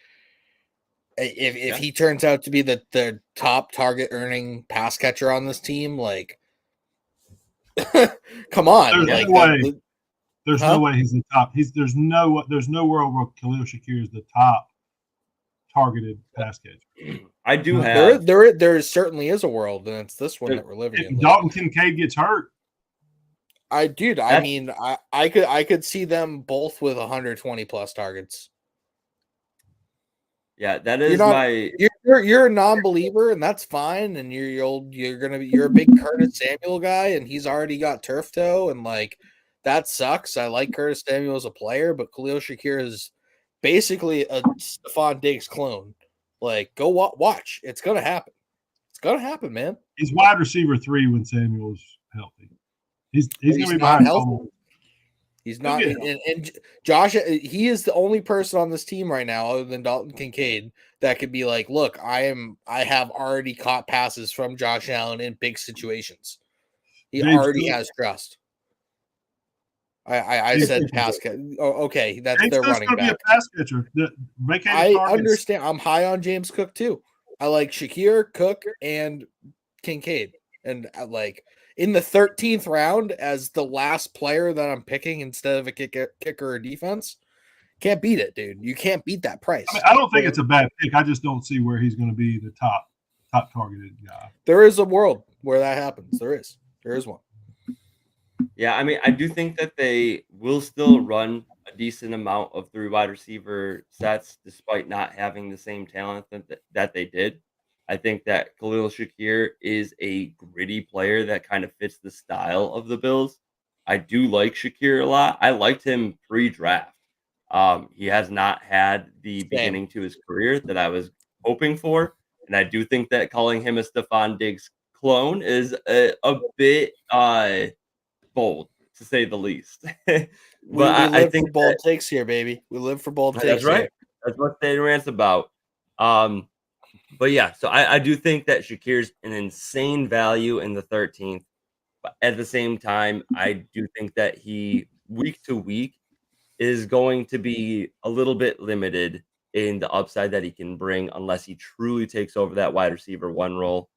if he turns out to be the top target earning pass catcher on this team, like, come on. There's no way he's the top. There's no world where Khalil Shakir is the top targeted pass catcher. I do have there certainly is a world, and it's this one that we're living in. Dalton Kincaid gets hurt. I mean, I could see them both with 120 plus targets. Yeah, that is you're a non-believer, and that's fine. And you're a big Curtis Samuel guy, and he's already got turf toe, and like that sucks. I like Curtis Samuel as a player, but Khalil Shakir is basically a Stephon Diggs clone. Like, go watch. It's gonna happen. It's gonna happen, man. He's wide receiver 3 when Samuel's healthy. He's going to be not behind healthy. Coleman. He's He'll not. get And Josh, he is the only person on this team right now, other than Dalton Kincaid, that could be like, look, I have already caught passes from Josh Allen in big situations. He James already Cook- has trust. I James said Cook- pass catch. Oh, okay, that's James their Cook's running going to be back. a pass catcher. The vacated I targets. understand. I'm high on James Cook too. I like Shakir, Cook, and Kincaid. And like in the 13th round as the last player that I'm picking instead of a kicker or defense, can't beat it, dude. You can't beat that price. I mean, I don't think it's a bad pick. I just don't see where he's going to be the top targeted guy. There is a world where that happens. There is one. Yeah, I mean, I do think that they will still run a decent amount of 3 wide receiver sets despite not having the same talent that they did. I think that Khalil Shakir is a gritty player that kind of fits the style of the Bills. I do like Shakir a lot. I liked him pre-draft. He has not had the beginning to his career that I was hoping for, and I do think that calling him a Stephon Diggs clone is a bit bold, to say the least. But We I live think for bold takes here, baby. We live for bold takes. that's right. Here. That's what State Rant's about. But yeah, so I do think that Shakir's an insane value in the 13th. But at the same time, I do think that he, week to week, is going to be a little bit limited in the upside that he can bring unless he truly takes over that wide receiver 1 role.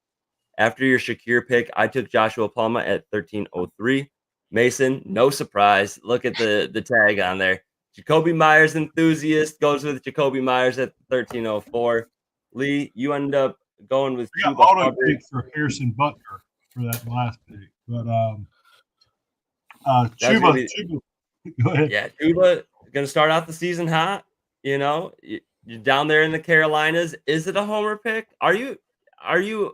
After your Shakir pick, I took Joshua Palma at 1303. Mason, no surprise. Look at the tag on there. Jacoby Myers enthusiast goes with Jacoby Myers at 1304. Lee, you end up going with We got Chuba auto Hubbard. pick for Harrison Butker for that last pick. But That's gonna Chuba, go ahead. Yeah, Chuba going to start out the season hot. You know, you're down there in the Carolinas. Is it a homer pick? Are you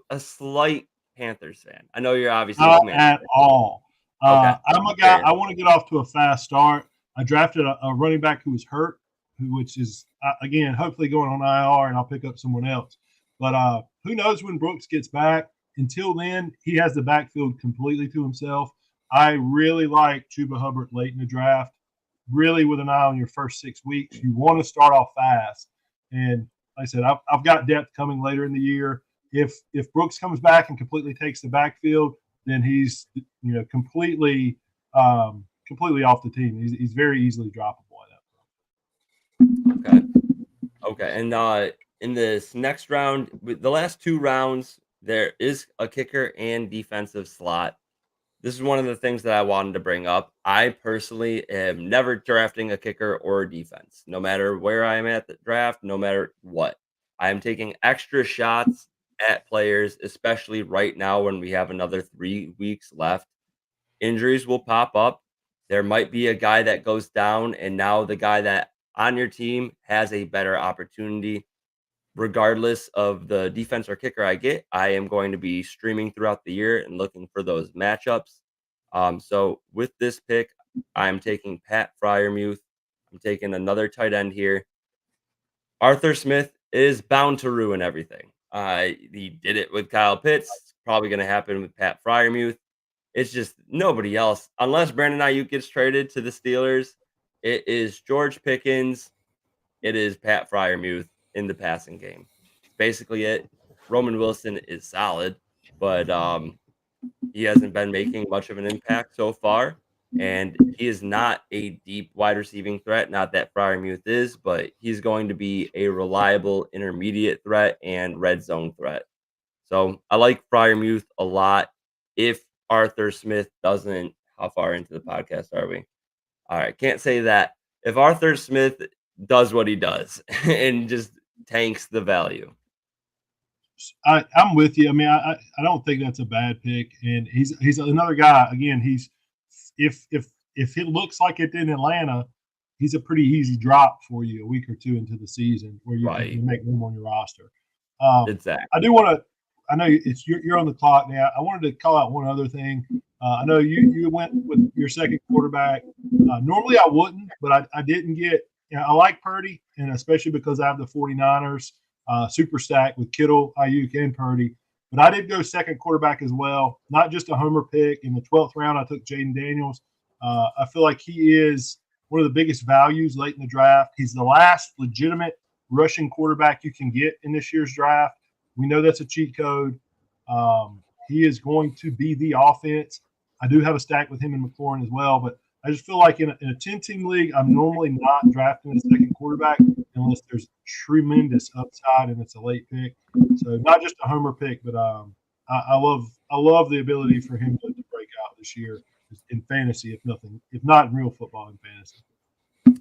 a slight Panthers fan? I know you're obviously a Not Commanders at fan. all. Okay. I'm a guy. I want to get off to a fast start. I drafted a running back who was hurt, which is again hopefully going on IR, and I'll pick up someone else. But who knows when Brooks gets back? Until then, he has the backfield completely to himself. I really like Chuba Hubbard late in the draft. Really, with an eye on your first 6 weeks, you want to start off fast. And like I said, I've got depth coming later in the year. If Brooks comes back and completely takes the backfield, then he's completely off the team. He's very easily droppable at that point. Okay. And in this next round, with the last 2 rounds, there is a kicker and defensive slot. This is one of the things that I wanted to bring up. I personally am never drafting a kicker or a defense, no matter where I am at the draft, no matter what. I am taking extra shots at players, especially right now when we have another 3 weeks left. Injuries will pop up. There might be a guy that goes down, and now the guy that on your team has a better opportunity. Regardless of the defense or kicker I get, I am going to be streaming throughout the year and looking for those matchups. So with this pick, I'm taking Pat Fryermuth. I'm taking another tight end here. Arthur Smith is bound to ruin everything. He did it with Kyle Pitts. Probably going to happen with Pat Fryermuth. It's just nobody else. Unless Brandon Ayuk gets traded to the Steelers, it is George Pickens. It is Pat Fryermuth in the passing game. Basically it. Roman Wilson is solid, but he hasn't been making much of an impact so far, and he is not a deep wide receiving threat. Not that Fryermuth is, but he's going to be a reliable intermediate threat and red zone threat. So I like Fryermuth a lot. If Arthur Smith doesn't, how far into the podcast are we? All right, can't say that. If Arthur Smith does what he does and just tanks the value. I'm with you. I mean, I don't think that's a bad pick, and he's another guy. Again, if it looks like it in Atlanta, he's a pretty easy drop for you a week or 2 into the season where you can make room on your roster. Exactly. I do want to. I know you're on the clock now. I wanted to call out one other thing. I know you went with your second quarterback. Normally I wouldn't, but I didn't get. I like Purdy, and especially because I have the 49ers. super stack with Kittle, Ayuk, and Purdy. But I did go second quarterback as well, not just a homer pick. In the 12th round, I took Jaden Daniels. I feel like he is one of the biggest values late in the draft. He's the last legitimate rushing quarterback you can get in this year's draft. We know that's a cheat code. He is going to be the offense. I do have a stack with him and McLaurin as well, but I just feel like in a 10-team league, I'm normally not drafting a second quarterback unless there's tremendous upside and it's a late pick. So not just a homer pick, but I love the ability for him to break out this year in fantasy, if not in real football, in fantasy.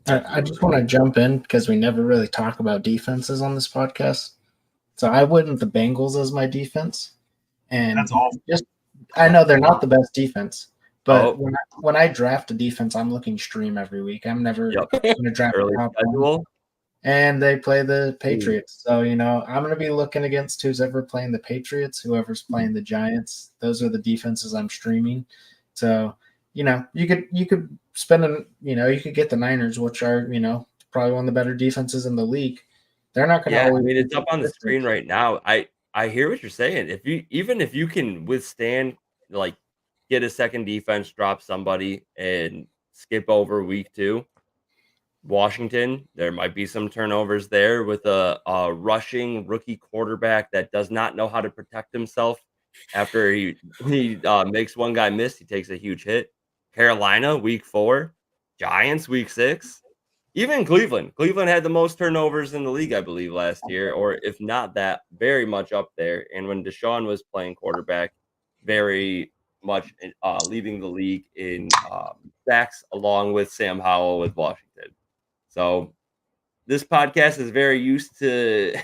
I just want to jump in because we never really talk about defenses on this podcast. So I went with the Bengals as my defense, and That's awful. I know they're not the best defense, but Oh. when I draft a defense, I'm looking stream every week. I'm never Yep. going to draft Early a top one. schedule. And they play the Patriots. So, I'm going to be looking against who's ever playing the Patriots, whoever's playing the Giants. Those are the defenses I'm streaming. So, you could spend you could get the Niners, which are, probably one of the better defenses in the league. They're not going to always it's up on the screen right now. I hear what you're saying. If you can withstand, like, get a second defense, drop somebody, and skip over week 2, Washington, there might be some turnovers there with a rushing rookie quarterback that does not know how to protect himself. After he makes one guy miss, he takes a huge hit. Carolina, week 4. Giants, week 6. Even Cleveland. Cleveland had the most turnovers in the league, I believe, last year, or if not that, very much up there. And when Deshaun was playing quarterback, very much leading the league in sacks, along with Sam Howell with Washington. So this podcast is very used to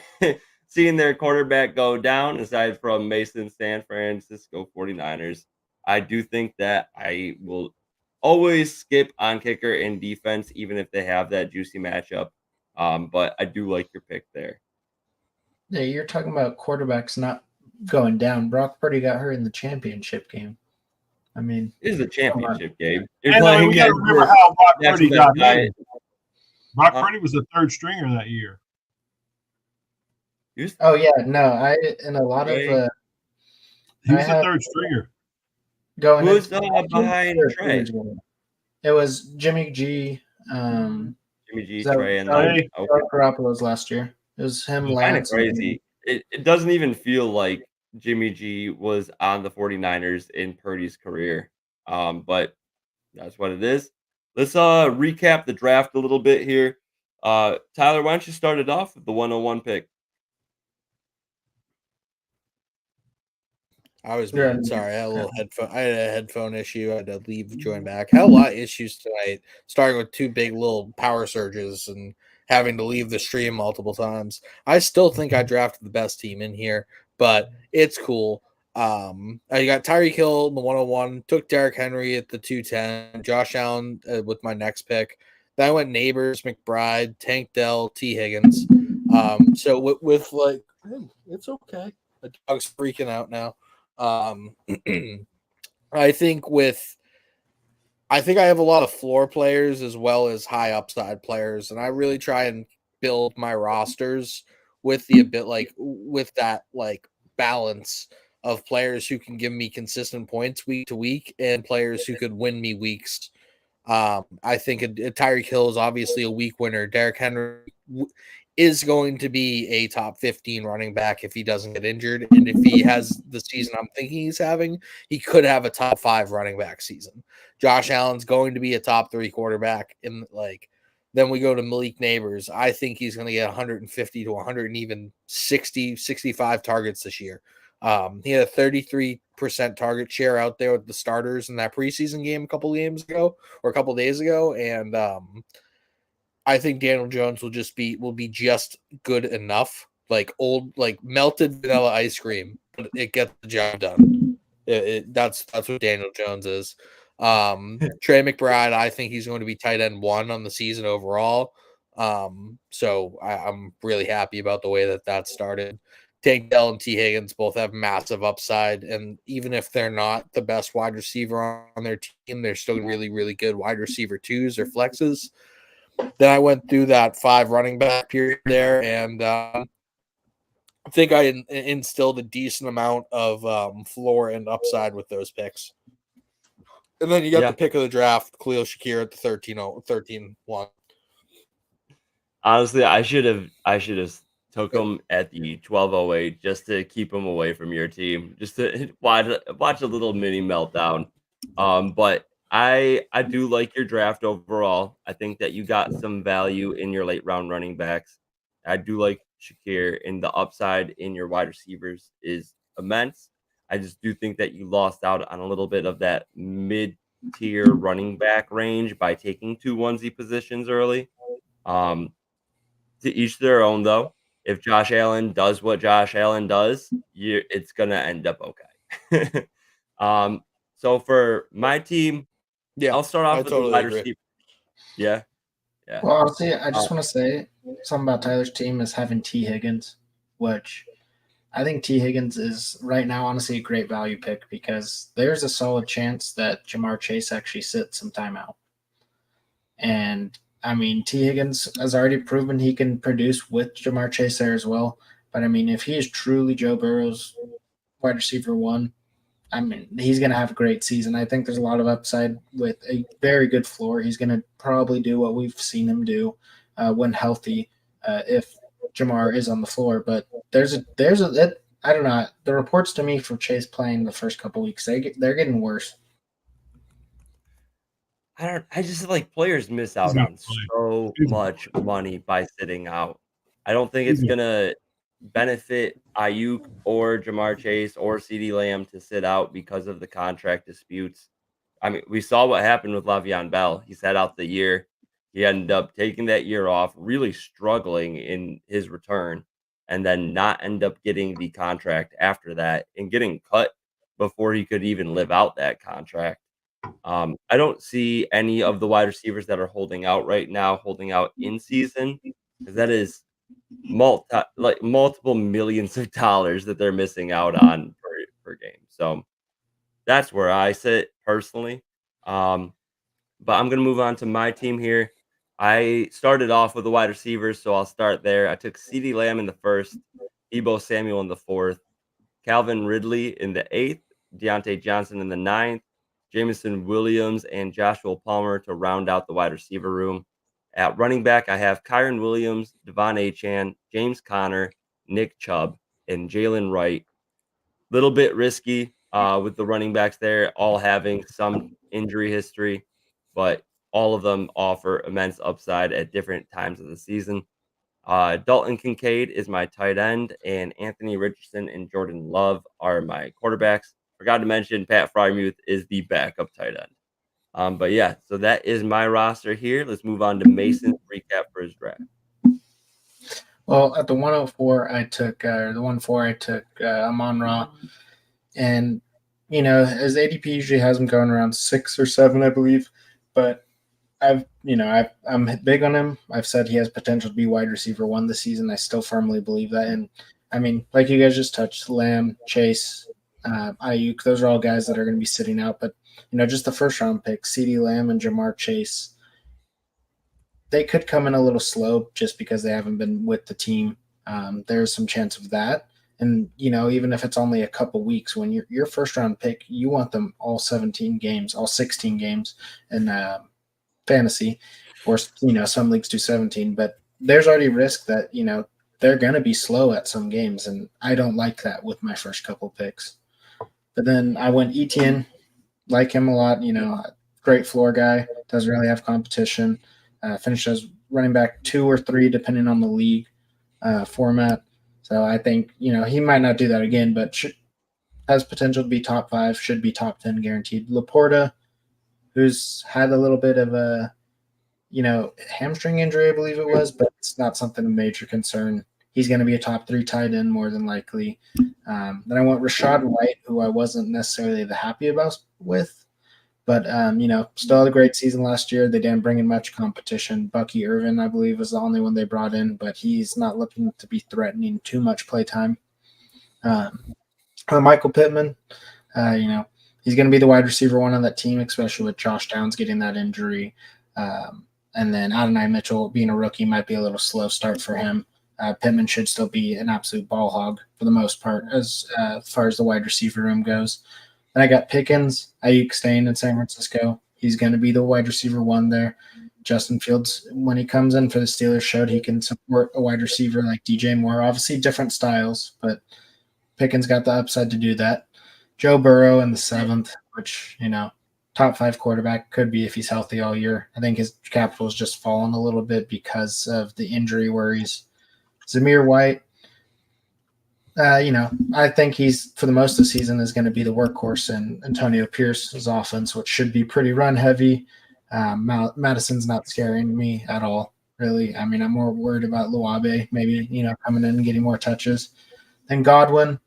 seeing their quarterback go down, aside from Mason San Francisco 49ers. I do think that I will always skip on kicker and defense, even if they have that juicy matchup. But I do like your pick there. Yeah, you're talking about quarterbacks not going down. Brock Purdy got hurt in the championship game. I mean, This is a championship game. We got to remember how Brock Purdy got in. Brock Purdy was the third stringer that year. Oh yeah, no, in a lot of he was the third stringer. Going who's behind Trey? It was Jimmy G. Jimmy G, Trey, and Garoppolo's last year. It was him. Kind of crazy. It doesn't even feel like Jimmy G was on the 49ers in Purdy's career. But that's what it is. Let's recap the draft a little bit here. Tyler, why don't you start it off with the 101 pick? I was muted. Sorry, I had a headphone issue. I had to leave, join back. Had a lot of issues tonight, starting with 2 big little power surges and having to leave the stream multiple times. I still think I drafted the best team in here, but it's cool. I got Tyreek Hill in the 101, took Derrick Henry at the 210, Josh Allen with my next pick. Then I went Neighbors, McBride, Tank Dell, T. Higgins. So with like, hey, it's okay. The dog's freaking out now. I think I have a lot of floor players as well as high upside players, and I really try and build my rosters with that balance of players who can give me consistent points week to week and players who could win me weeks. I think Tyreek Hill is obviously a week winner. Derrick Henry is going to be a top 15 running back if he doesn't get injured. And if he has the season I'm thinking he's having, he could have a top 5 running back season. Josh Allen's going to be a top 3 quarterback. Then we go to Malik Neighbors. I think he's going to get 150 to 100 and even 60, 65 targets this year. He had a 33% target share out there with the starters in that preseason game a couple days ago. And I think Daniel Jones will be just good enough, like melted vanilla ice cream, but it gets the job done. That's what Daniel Jones is. Trey McBride, I think he's going to be tight end 1 on the season overall. So I'm really happy about the way that started. Tank Dell and T. Higgins both have massive upside, and even if they're not the best wide receiver on their team, they're still really, really good wide receiver 2s or flexes. Then I went through that 5 running back period there, and think I instilled a decent amount of floor and upside with those picks. And then you got Yeah. the pick of the draft, Khalil Shakir at the 13-1. Honestly, I should have took him at the 12:08 just to keep him away from your team, just to watch a little mini meltdown. But I do like your draft overall. I think that you got some value in your late round running backs. I do like Shakir, and the upside in your wide receivers is immense. I just do think that you lost out on a little bit of that mid tier running back range by taking two onesie positions early. Um, to each their own, though. If Josh Allen does what Josh Allen does, it's gonna end up okay. um, so for my team, Yeah, I'll start I off with the totally wide agree. receiver. Yeah, yeah. Well, honestly, I Uh, just want to say something about Tyler's team is having T. Higgins, which I think T. Higgins is right now honestly a great value pick because there's a solid chance that Jamar Chase actually sits some time out. And I mean, T. Higgins has already proven he can produce with Jamar Chase there as well. But I mean, if he is truly Joe Burrow's wide receiver one, I mean, he's going to have a great season. I think there's a lot of upside with a very good floor. He's going to probably do what we've seen him do when healthy, if Jamar is on the floor. But I don't know. The reports to me for Chase playing the first couple weeks, they're getting worse. I just like players miss He's out gonna on play. so He's gonna much money by sitting out. I don't think He's it's gonna gonna benefit Ayuk or Jamar Chase or CeeDee Lamb to sit out because of the contract disputes. I mean, we saw what happened with Le'Veon Bell. He sat out the year. He ended up taking that year off, really struggling in his return, and then not end up getting the contract after that and getting cut before he could even live out that contract. I don't see any of the wide receivers that are holding out right now, holding out in season, because that is multiple millions of dollars that they're missing out on per game. So that's where I sit personally. Um, but I'm gonna move on to my team here. I started off with the wide receivers, so I'll start there. I took CeeDee Lamb in the first, Debo Samuel in the fourth, Calvin Ridley in the eighth, Deontay Johnson in the ninth, Jameson Williams and Joshua Palmer to round out the wide receiver room. At running back, I have Kyron Williams, Devon Achan, James Conner, Nick Chubb, and Jalen Wright. Little bit risky with the running backs there, all having some injury history, but all of them offer immense upside at different times of the season. Dalton Kincaid is my tight end, and Anthony Richardson and Jordan Love are my quarterbacks. Forgot to mention Pat Frymuth is the backup tight end. But yeah, so that is my roster here. Let's move on to Mason's recap for his draft. Well, at the 104, I took the 104. I took Amon Ra, and his ADP usually has him going around 6 or 7, I believe. But I'm big on him. I've said he has potential to be wide receiver one this season. I still firmly believe that. And I mean, like you guys just touched, Lamb, Chase, Ayuk, those are all guys that are going to be sitting out. But just the first round pick, CeeDee Lamb and Jamar Chase, they could come in a little slow just because they haven't been with the team. There's some chance of that. And, even if it's only a couple weeks, when your first round pick, you want them all 17 games, all 16 games in fantasy, or, some leagues do 17. But there's already risk that, they're going to be slow at some games. And I don't like that with my first couple picks. But then I went Etienne, like him a lot, great floor guy, doesn't really have competition. Finished as running back 2 or 3, depending on the league format. So I think, he might not do that again, but has potential to be top 5, should be top 10 guaranteed. Laporta, who's had a little bit of a, hamstring injury, I believe it was, but it's not something of major concern. He's going to be a top 3 tight end more than likely. Then I went Rashad White, who I wasn't necessarily the happy about with. But, still had a great season last year. They didn't bring in much competition. Bucky Irvin, I believe, was the only one they brought in, but he's not looking to be threatening too much playtime. Michael Pittman, he's going to be the wide receiver one on that team, especially with Josh Downs getting that injury. And then Adonai Mitchell being a rookie might be a little slow start for him. Pittman should still be an absolute ball hog for the most part as far as the wide receiver room goes. Then I got Pickens, Ayuk staying in San Francisco. He's going to be the wide receiver one there. Justin Fields, when he comes in for the Steelers, showed he can support a wide receiver like DJ Moore. Obviously, different styles, but Pickens got the upside to do that. Joe Burrow in the 7th, which, top 5 quarterback could be if he's healthy all year. I think his capital has just fallen a little bit because of the injury worries. Zamir White, I think he's, for the most of the season, is going to be the workhorse in Antonio Pierce's offense, which should be pretty run heavy. Madison's not scaring me at all, really. I mean, I'm more worried about Luabe, maybe, coming in and getting more touches. Then Godwin,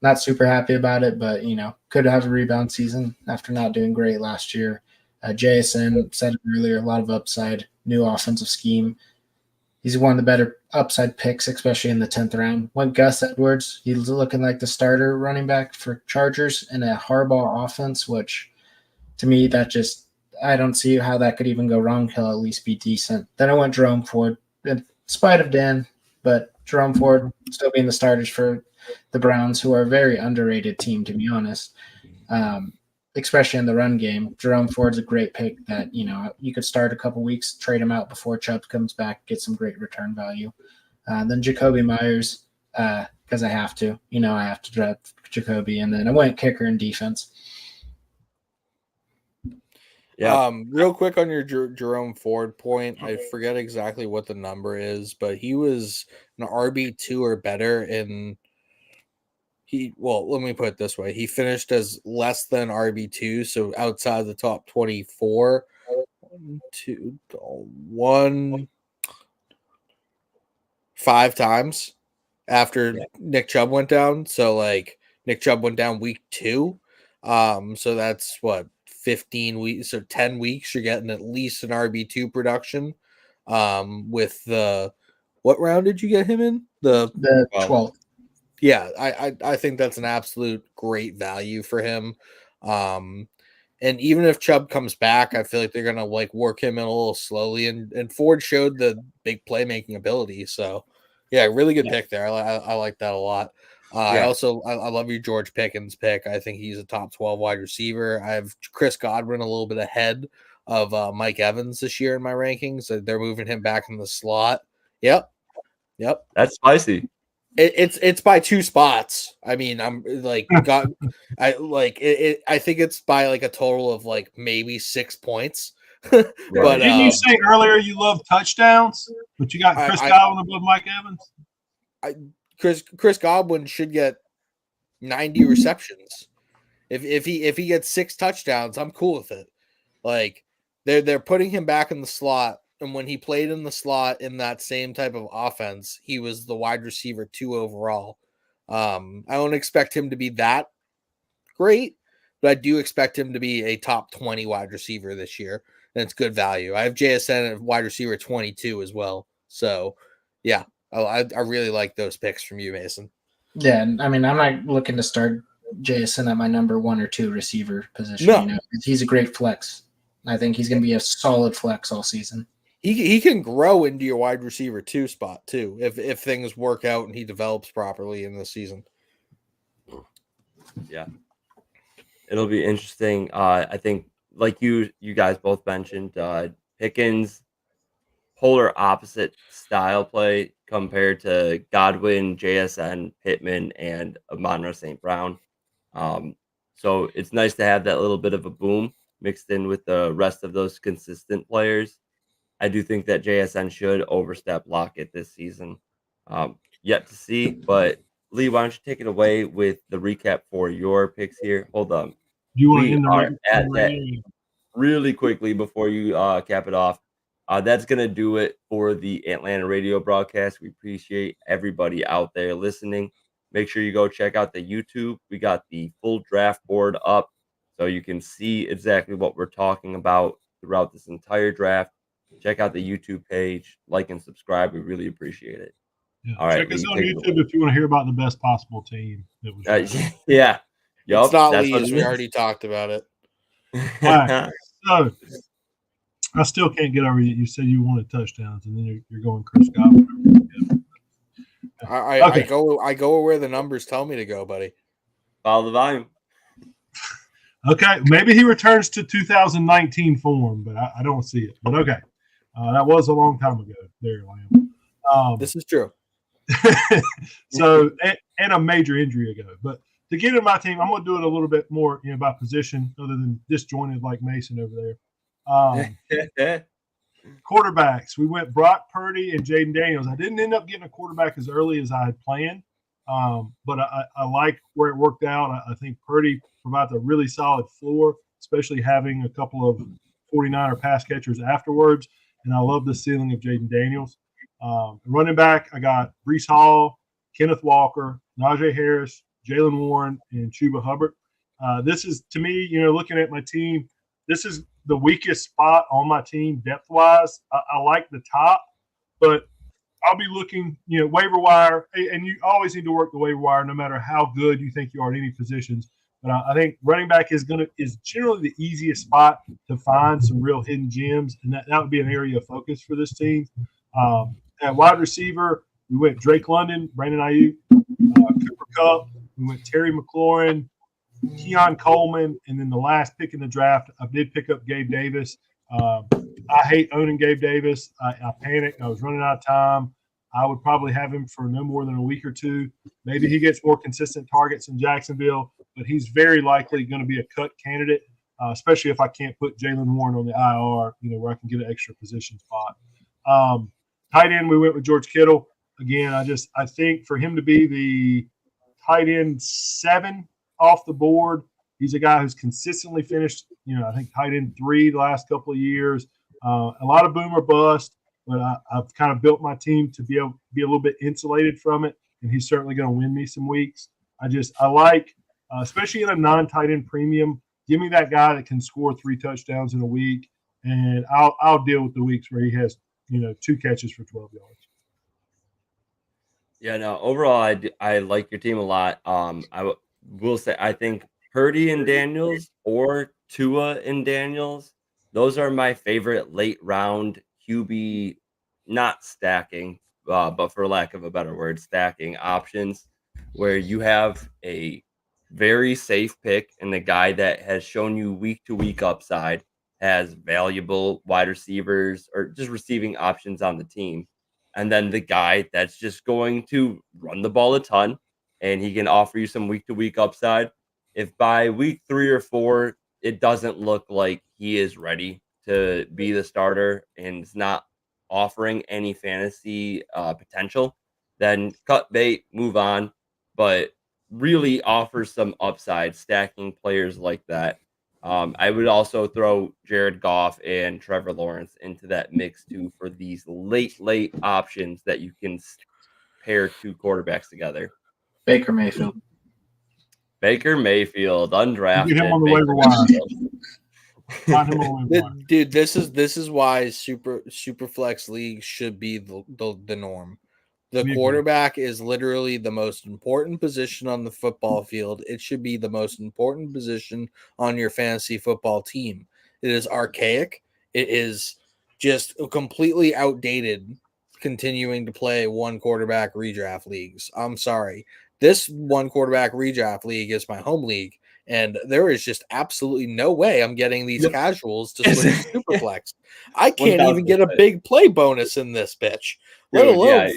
not super happy about it, but, could have a rebound season after not doing great last year. JSN said it earlier, a lot of upside, new offensive scheme. He's one of the better upside picks, especially in the 10th round. Went Gus Edwards. He's looking like the starter running back for Chargers in a Harbaugh offense, which to me, I don't see how that could even go wrong. He'll at least be decent. Then I went Jerome Ford, in spite of Dan, but Jerome Ford still being the starters for the Browns, who are a very underrated team, to be honest. Especially in the run game. Jerome Ford's a great pick that, you could start a couple weeks, trade him out before Chubb comes back, get some great return value. Then Jacoby Myers, because I have to. I have to draft Jacoby. And then I went kicker and defense. Yeah. Real quick on your Jerome Ford point, I forget exactly what the number is, but he was an RB2 or better let me put it this way. He finished as less than RB2, so outside the top 24. 5 times after Nick Chubb went down. So Nick Chubb went down week 2. So that's 15 weeks or 10 weeks. You're getting at least an RB2 production. With what round did you get him in? The 12th. Yeah, I think that's an absolute great value for him. And even if Chubb comes back, I feel like they're gonna work him in a little slowly. And Ford showed the big playmaking ability. So yeah, really good pick there. I like that a lot. I love your George Pickens pick. I think he's a top 12 wide receiver. I have Chris Godwin a little bit ahead of Mike Evans this year in my rankings. They're moving him back in the slot. Yep. That's spicy. It's by 2 spots. I mean, I think it's by a total of maybe 6 points. But didn't you say earlier you love touchdowns, but you got Chris Godwin above Mike Evans? Chris Godwin should get 90 receptions. If he gets 6 touchdowns, I'm cool with it. They're putting him back in the slot. And when he played in the slot in that same type of offense, he was the wide receiver 2 overall. I don't expect him to be that great, but I do expect him to be a top 20 wide receiver this year. And it's good value. I have JSN at wide receiver 22 as well. So, yeah, I really like those picks from you, Mason. Yeah, I mean, I'm not looking to start JSN at my number 1 or 2 receiver position. No. He's a great flex. I think he's going to be a solid flex all season. He can grow into your wide receiver 2 spot too if things work out and he develops properly in the season. Yeah, it'll be interesting. I think, like you guys both mentioned, Pickens, polar opposite style play compared to Godwin, JSN, Pittman, and Amon-Ra St. Brown. So it's nice to have that little bit of a boom mixed in with the rest of those consistent players. I do think that JSN should overstep Lockett this season. Yet to see, but Lee, why don't you take it away with the recap for your picks here? Hold on. Do you want to We end are the at that really quickly before you cap it off. That's going to do it for the Atlanta radio broadcast. We appreciate everybody out there listening. Make sure you go check out the YouTube. We got the full draft board up so you can see exactly what we're talking about throughout this entire draft. Check out the YouTube page, like and subscribe. We really appreciate it. Yeah. All right, check us Lee, on take it YouTube if you want to hear about the best possible team that was drafted. Yeah. Yup, It's not that's what Lee's. it We is. already talked about it. All right. So I still can't get over you. You said you wanted touchdowns, and then you're going Chris Godwin. I Okay. I go where the numbers tell me to go, buddy. Follow the volume. Okay, maybe he returns to 2019 form, but I don't see it. But okay, that was a long time ago there, Lamb. This is true. So, and a major injury ago. But to get into my team, I'm going to do it a little bit more, by position, other than disjointed like Mason over there. Quarterbacks, we went Brock Purdy and Jaden Daniels. I didn't end up getting a quarterback as early as I had planned, but I like where it worked out. I think Purdy provides a really solid floor, especially having a couple of 49er pass catchers afterwards. And I love the ceiling of Jaden Daniels. Running back, I got Brees Hall, Kenneth Walker, Najee Harris, Jalen Warren, and Chuba Hubbard. This is, to me, looking at my team, this is the weakest spot on my team depth-wise. I like the top, but I'll be looking, waiver wire, and you always need to work the waiver wire no matter how good you think you are at any positions. But I think running back is generally the easiest spot to find some real hidden gems, and that would be an area of focus for this team. At wide receiver, we went Drake London, Brandon Ayuk, Cooper Kupp. We went Terry McLaurin, Keon Coleman, and then the last pick in the draft, I did pick up Gabe Davis. I hate owning Gabe Davis. I panicked. I was running out of time. I would probably have him for no more than a week or two. Maybe he gets more consistent targets in Jacksonville, but he's very likely going to be a cut candidate, especially if I can't put Jalen Warren on the IR, where I can get an extra position spot. Tight end, we went with George Kittle. Again, I think for him to be the tight end 7 off the board, he's a guy who's consistently finished, I think tight end 3 the last couple of years. A lot of boom or bust, but I've kind of built my team to be able to be a little bit insulated from it, and he's certainly going to win me some weeks. I like, especially in a non-tight end premium, give me that guy that can score 3 touchdowns in a week, and I'll deal with the weeks where he has 2 catches for 12 yards. Yeah, no, overall, I like your team a lot. Will say I think Purdy and Daniels or Tua and Daniels, those are my favorite late round QB, not stacking, but for lack of a better word, stacking options where you have a very safe pick and the guy that has shown you week to week upside, has valuable wide receivers or just receiving options on the team. And then the guy that's just going to run the ball a ton and he can offer you some week to week upside. If by week 3 or 4, it doesn't look like he is ready to be the starter and it's not offering any fantasy potential, then cut bait, move on. But really offers some upside stacking players like that. I would also throw Jared Goff and Trevor Lawrence into that mix too for these late options that you can pair 2 quarterbacks together. Baker Mayfield, undrafted. Get him on the waiver wire. Find him on the waiver wire. Dude, this is why super flex leagues should be the norm. The quarterback is literally the most important position on the football field. It should be the most important position on your fantasy football team. It is archaic. It is just completely outdated continuing to play 1 quarterback redraft leagues. I'm sorry. This 1 quarterback redraft league is my home league, and there is just absolutely no way I'm getting these casuals to switch to Superflex. I can't even get a big play bonus in this bitch. Let alone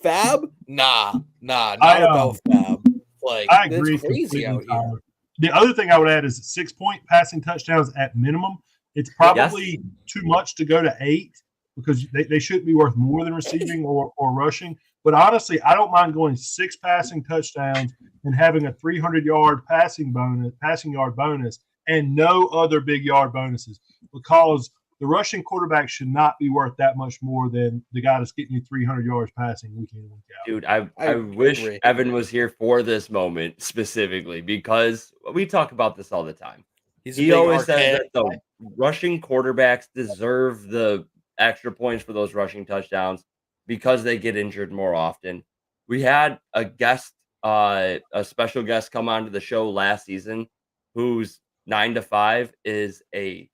Fab. Nah, not about Fab. Like, I agree. It's crazy out here. The other thing I would add is 6-point passing touchdowns at minimum. It's probably too much to go to 8 because they shouldn't be worth more than receiving or rushing. But honestly, I don't mind going 6 passing touchdowns and having a 300-yard passing yard bonus, and no other big yard bonuses, because the rushing quarterback should not be worth that much more than the guy that's getting you 300 yards passing week in and week out. Dude, I wish Evan was here for this moment specifically because we talk about this all the time. He always says that the rushing quarterbacks deserve the extra points for those rushing touchdowns because they get injured more often. We had a special guest come onto the show last season whose 9 to 5 is a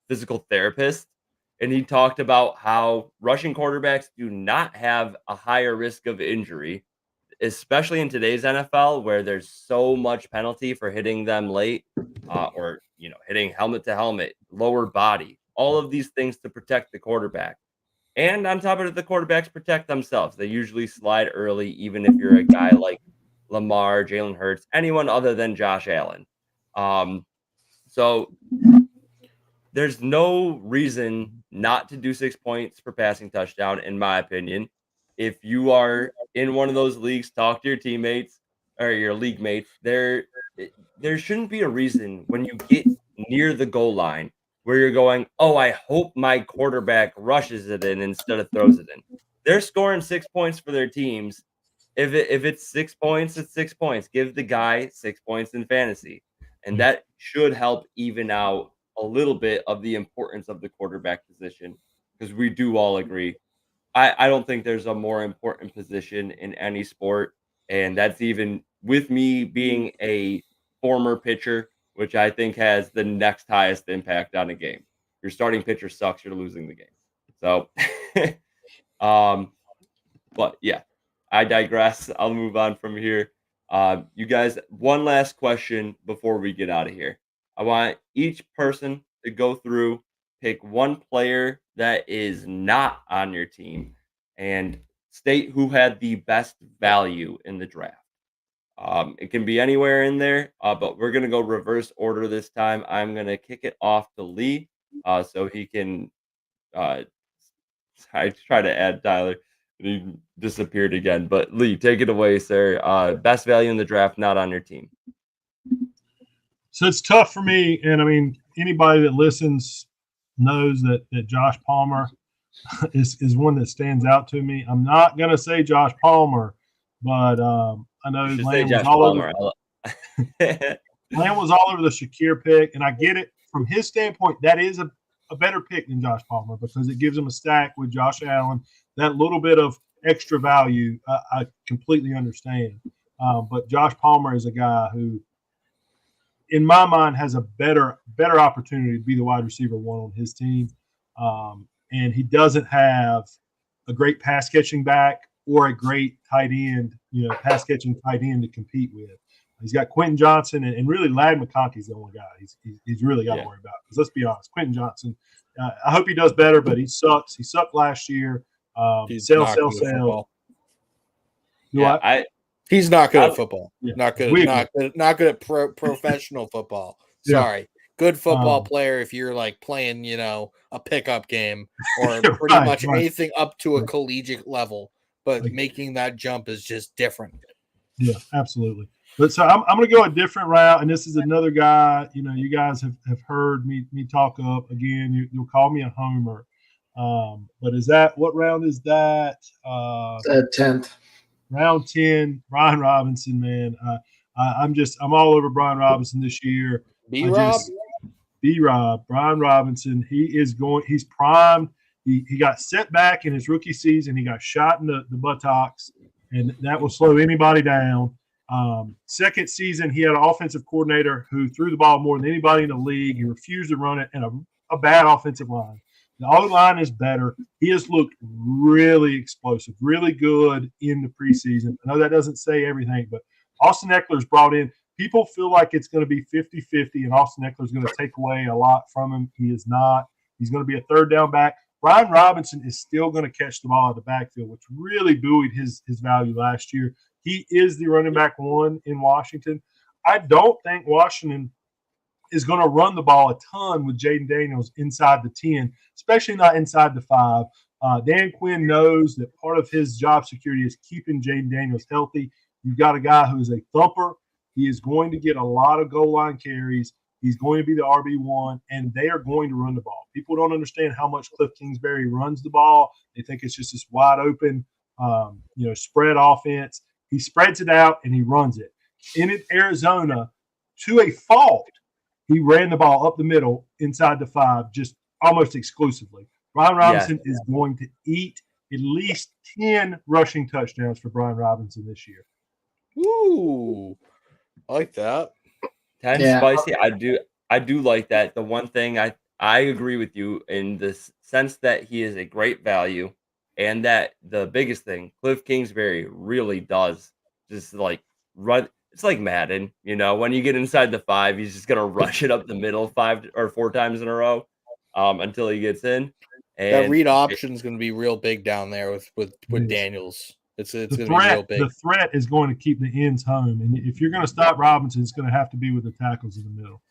physical therapist, and he talked about how rushing quarterbacks do not have a higher risk of injury, especially in today's NFL, where there's so much penalty for hitting them late, or hitting helmet to helmet, lower body, all of these things to protect the quarterback. And on top of it, the quarterbacks protect themselves. They usually slide early, even if you're a guy like Lamar, Jalen Hurts, anyone other than Josh Allen. So there's no reason not to do 6 points per passing touchdown, in my opinion. If you are in one of those leagues, talk to your teammates or your league mates. There shouldn't be a reason when you get near the goal line where you're going, oh, I hope my quarterback rushes it in instead of throws it in. They're scoring 6 points for their teams. If it's 6 points, it's 6 points. Give the guy 6 points in fantasy. And that should help even out a little bit of the importance of the quarterback position, because we do all agree. I don't think there's a more important position in any sport. And that's even with me being a former pitcher, which I think has the next highest impact on a game. Your starting pitcher sucks, you're losing the game. So, but yeah, I digress. I'll move on from here. You guys, one last question before we get out of here. I want each person to go through, pick one player that is not on your team, and state who had the best value in the draft. It can be anywhere in there, but we're going to go reverse order this time. I'm going to kick it off to Lee so he can. I try to add Tyler. He disappeared again. But Lee, take it away, sir. Best value in the draft, not on your team. So it's tough for me, and I mean anybody that listens knows that Josh Palmer is one that stands out to me. I'm not gonna say Josh Palmer, but I know Lamb was all over. Lamb was all over the Shakir pick, and I get it from his standpoint. That is a better pick than Josh Palmer because it gives him a stack with Josh Allen. That little bit of extra value, I completely understand. But Josh Palmer is a guy who, in my mind, has a better opportunity to be the wide receiver one on his team. And he doesn't have a great pass catching back or a great tight end, pass catching tight end to compete with. He's got Quentin Johnson and really Ladd McConkey's the only guy he's really got to worry about. Because let's be honest, Quentin Johnson, I hope he does better, but he sucks. He sucked last year. He's Sell. He's not good at football. Yeah. Not good at professional football. Sorry. Good football player if you're like playing, a pickup game or pretty much anything up to a collegiate level. But making that jump is just different. Yeah, absolutely. But so I'm going to go a different route, and this is another guy. You guys have heard me talk up again. You'll call me a homer, but what round is that? 10th. Round 10. Brian Robinson, man. I'm all over Brian Robinson this year. B-Rob, Brian Robinson. He's primed. He got set back in his rookie season. He got shot in the buttocks, and that will slow anybody down. Second season, he had an offensive coordinator who threw the ball more than anybody in the league. He refused to run it, and a bad offensive line. The O-line is better. He has looked really explosive, really good in the preseason. I know that doesn't say everything, but Austin Eckler's brought in. People feel like it's going to be 50-50, and Austin Eckler's going to take away a lot from him. He is not. He's going to be a third down back. Brian Robinson is still going to catch the ball at the backfield, which really buoyed his value last year. He is the running back one in Washington. I don't think Washington is going to run the ball a ton with Jaden Daniels inside the 10, especially not inside the 5. Dan Quinn knows that part of his job security is keeping Jaden Daniels healthy. You've got a guy who is a thumper. He is going to get a lot of goal line carries. He's going to be the RB1, and they are going to run the ball. People don't understand how much Cliff Kingsbury runs the ball. They think it's just this wide open, spread offense. He spreads it out, and he runs it. In Arizona, to a fault, he ran the ball up the middle inside the 5 just almost exclusively. Brian Robinson is going to eat at least 10 rushing touchdowns for Brian Robinson this year. Ooh, I like that. 10 spicy. I do like that. The one thing I I agree with you in this sense that he is a great value, and that the biggest thing, Cliff Kingsbury really does just like run. It's like Madden, when you get inside the 5, he's just gonna rush it up the middle 5 or 4 times in a row, until he gets in. That And read option is going to be real big down there with It is. Daniels. It's The going to be real big. The threat is going to keep the ends home, and if you're going to stop Robinson, it's going to have to be with the tackles in the middle.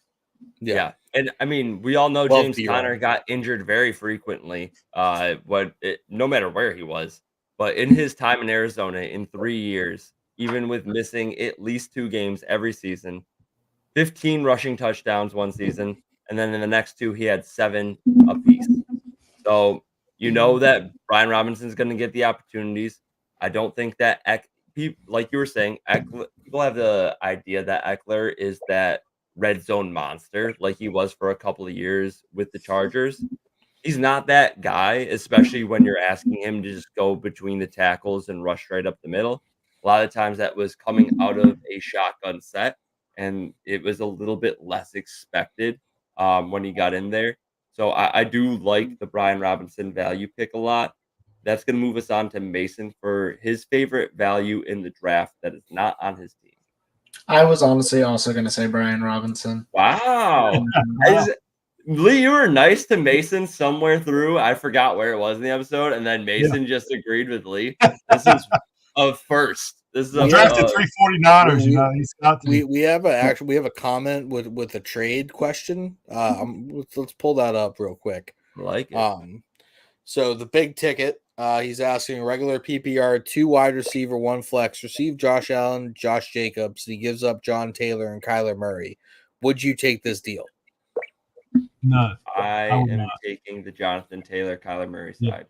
Yeah. And I mean, we all know Love James B-Rob. Conner got injured very frequently, no matter where he was. But in his time in Arizona in 3 years, even with missing at least 2 games every season, 15 rushing touchdowns one season, and then in the next 2 he had 7 apiece. So, that Brian Robinson's going to get the opportunities. I don't think that like you were saying, people have the idea that Eckler is that red zone monster like he was for a couple of years with the Chargers. He's not that guy, especially when you're asking him to just go between the tackles and rush right up the middle. A lot of times that was coming out of a shotgun set, and it was a little bit less expected when he got in there. So I do like the Brian Robinson value pick a lot. That's going to move us on to Mason for his favorite value in the draft that is not on his team. I was honestly also going to say Brian Robinson. Wow. Lee, you were nice to Mason somewhere through. I forgot where it was in the episode, and then Mason just agreed with Lee. This is a first. This is a drafted 349ers. He's got to. We have a comment with a trade question. Let's pull that up real quick. I like it. So the big ticket, he's asking regular PPR, 2 wide receiver, 1 flex, receive Josh Allen, Josh Jacobs. He gives up John Taylor and Kyler Murray. Would you take this deal? No, I am taking the Jonathan Taylor, Kyler Murray side.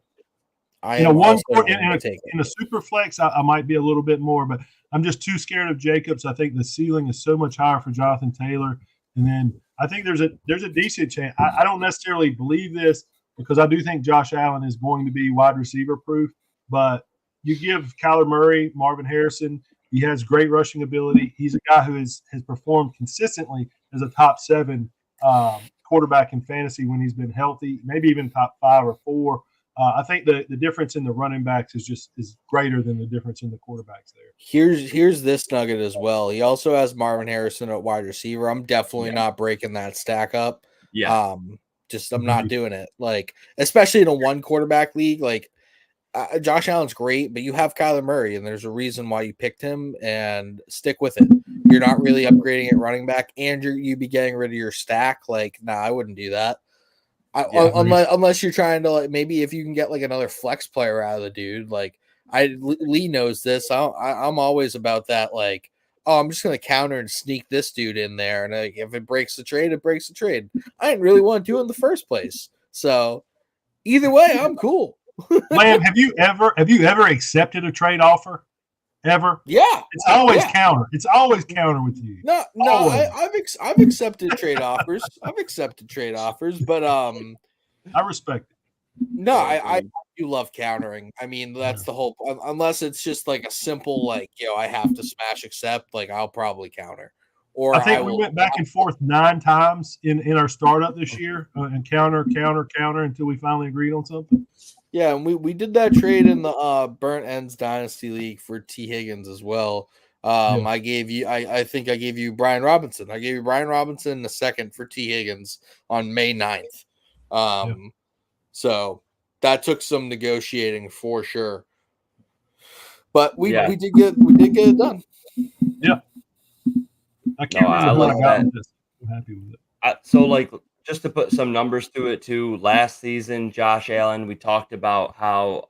In a super flex, I might be a little bit more, but I'm just too scared of Jacobs. I think the ceiling is so much higher for Jonathan Taylor, and then I think there's a decent chance. I don't necessarily believe this because I do think Josh Allen is going to be wide receiver proof, but you give Kyler Murray, Marvin Harrison. He has great rushing ability. He's a guy who has performed consistently as a top 7 quarterback in fantasy when he's been healthy, maybe even top 5 or 4. I think the difference in the running backs is greater than the difference in the quarterbacks there. Here's this nugget as well. He also has Marvin Harrison at wide receiver. I'm definitely not breaking that stack up. Yeah. I'm not doing it. Like, especially in a 1 quarterback league, like Josh Allen's great, but you have Kyler Murray, and there's a reason why you picked him, and stick with it. You're not really upgrading at running back, and you'd be getting rid of your stack. Like, nah, I wouldn't do that. Unless you're trying to, like, maybe if you can get like another flex player out of the dude. Like, Lee knows this. I'm always about that. Like, I'm just gonna counter and sneak this dude in there, and if it breaks the trade, it breaks the trade. I didn't really want to do it in the first place. So either way, I'm cool. Lamb, have you ever accepted a trade offer? Ever? Yeah. It's always counter. It's always counter with you. No, I've accepted trade offers. I've accepted trade offers, but I respect it. No, I do love countering. I mean, that's the whole. Unless it's just like a simple, like, I have to smash accept. Like, I'll probably counter. Or I think we went back and forth 9 times in our startup this year, and counter until we finally agreed on something. Yeah, and we did that trade in the Burnt Ends Dynasty League for T. Higgins as well. I gave you, I think I gave you Brian Robinson. I gave you Brian Robinson the second for T. Higgins on May 9th. So that took some negotiating for sure. But we did get it done. Yeah. I can't remember who I got with this. I'm happy with it. So, like, just to put some numbers to it too, last season, Josh Allen, we talked about how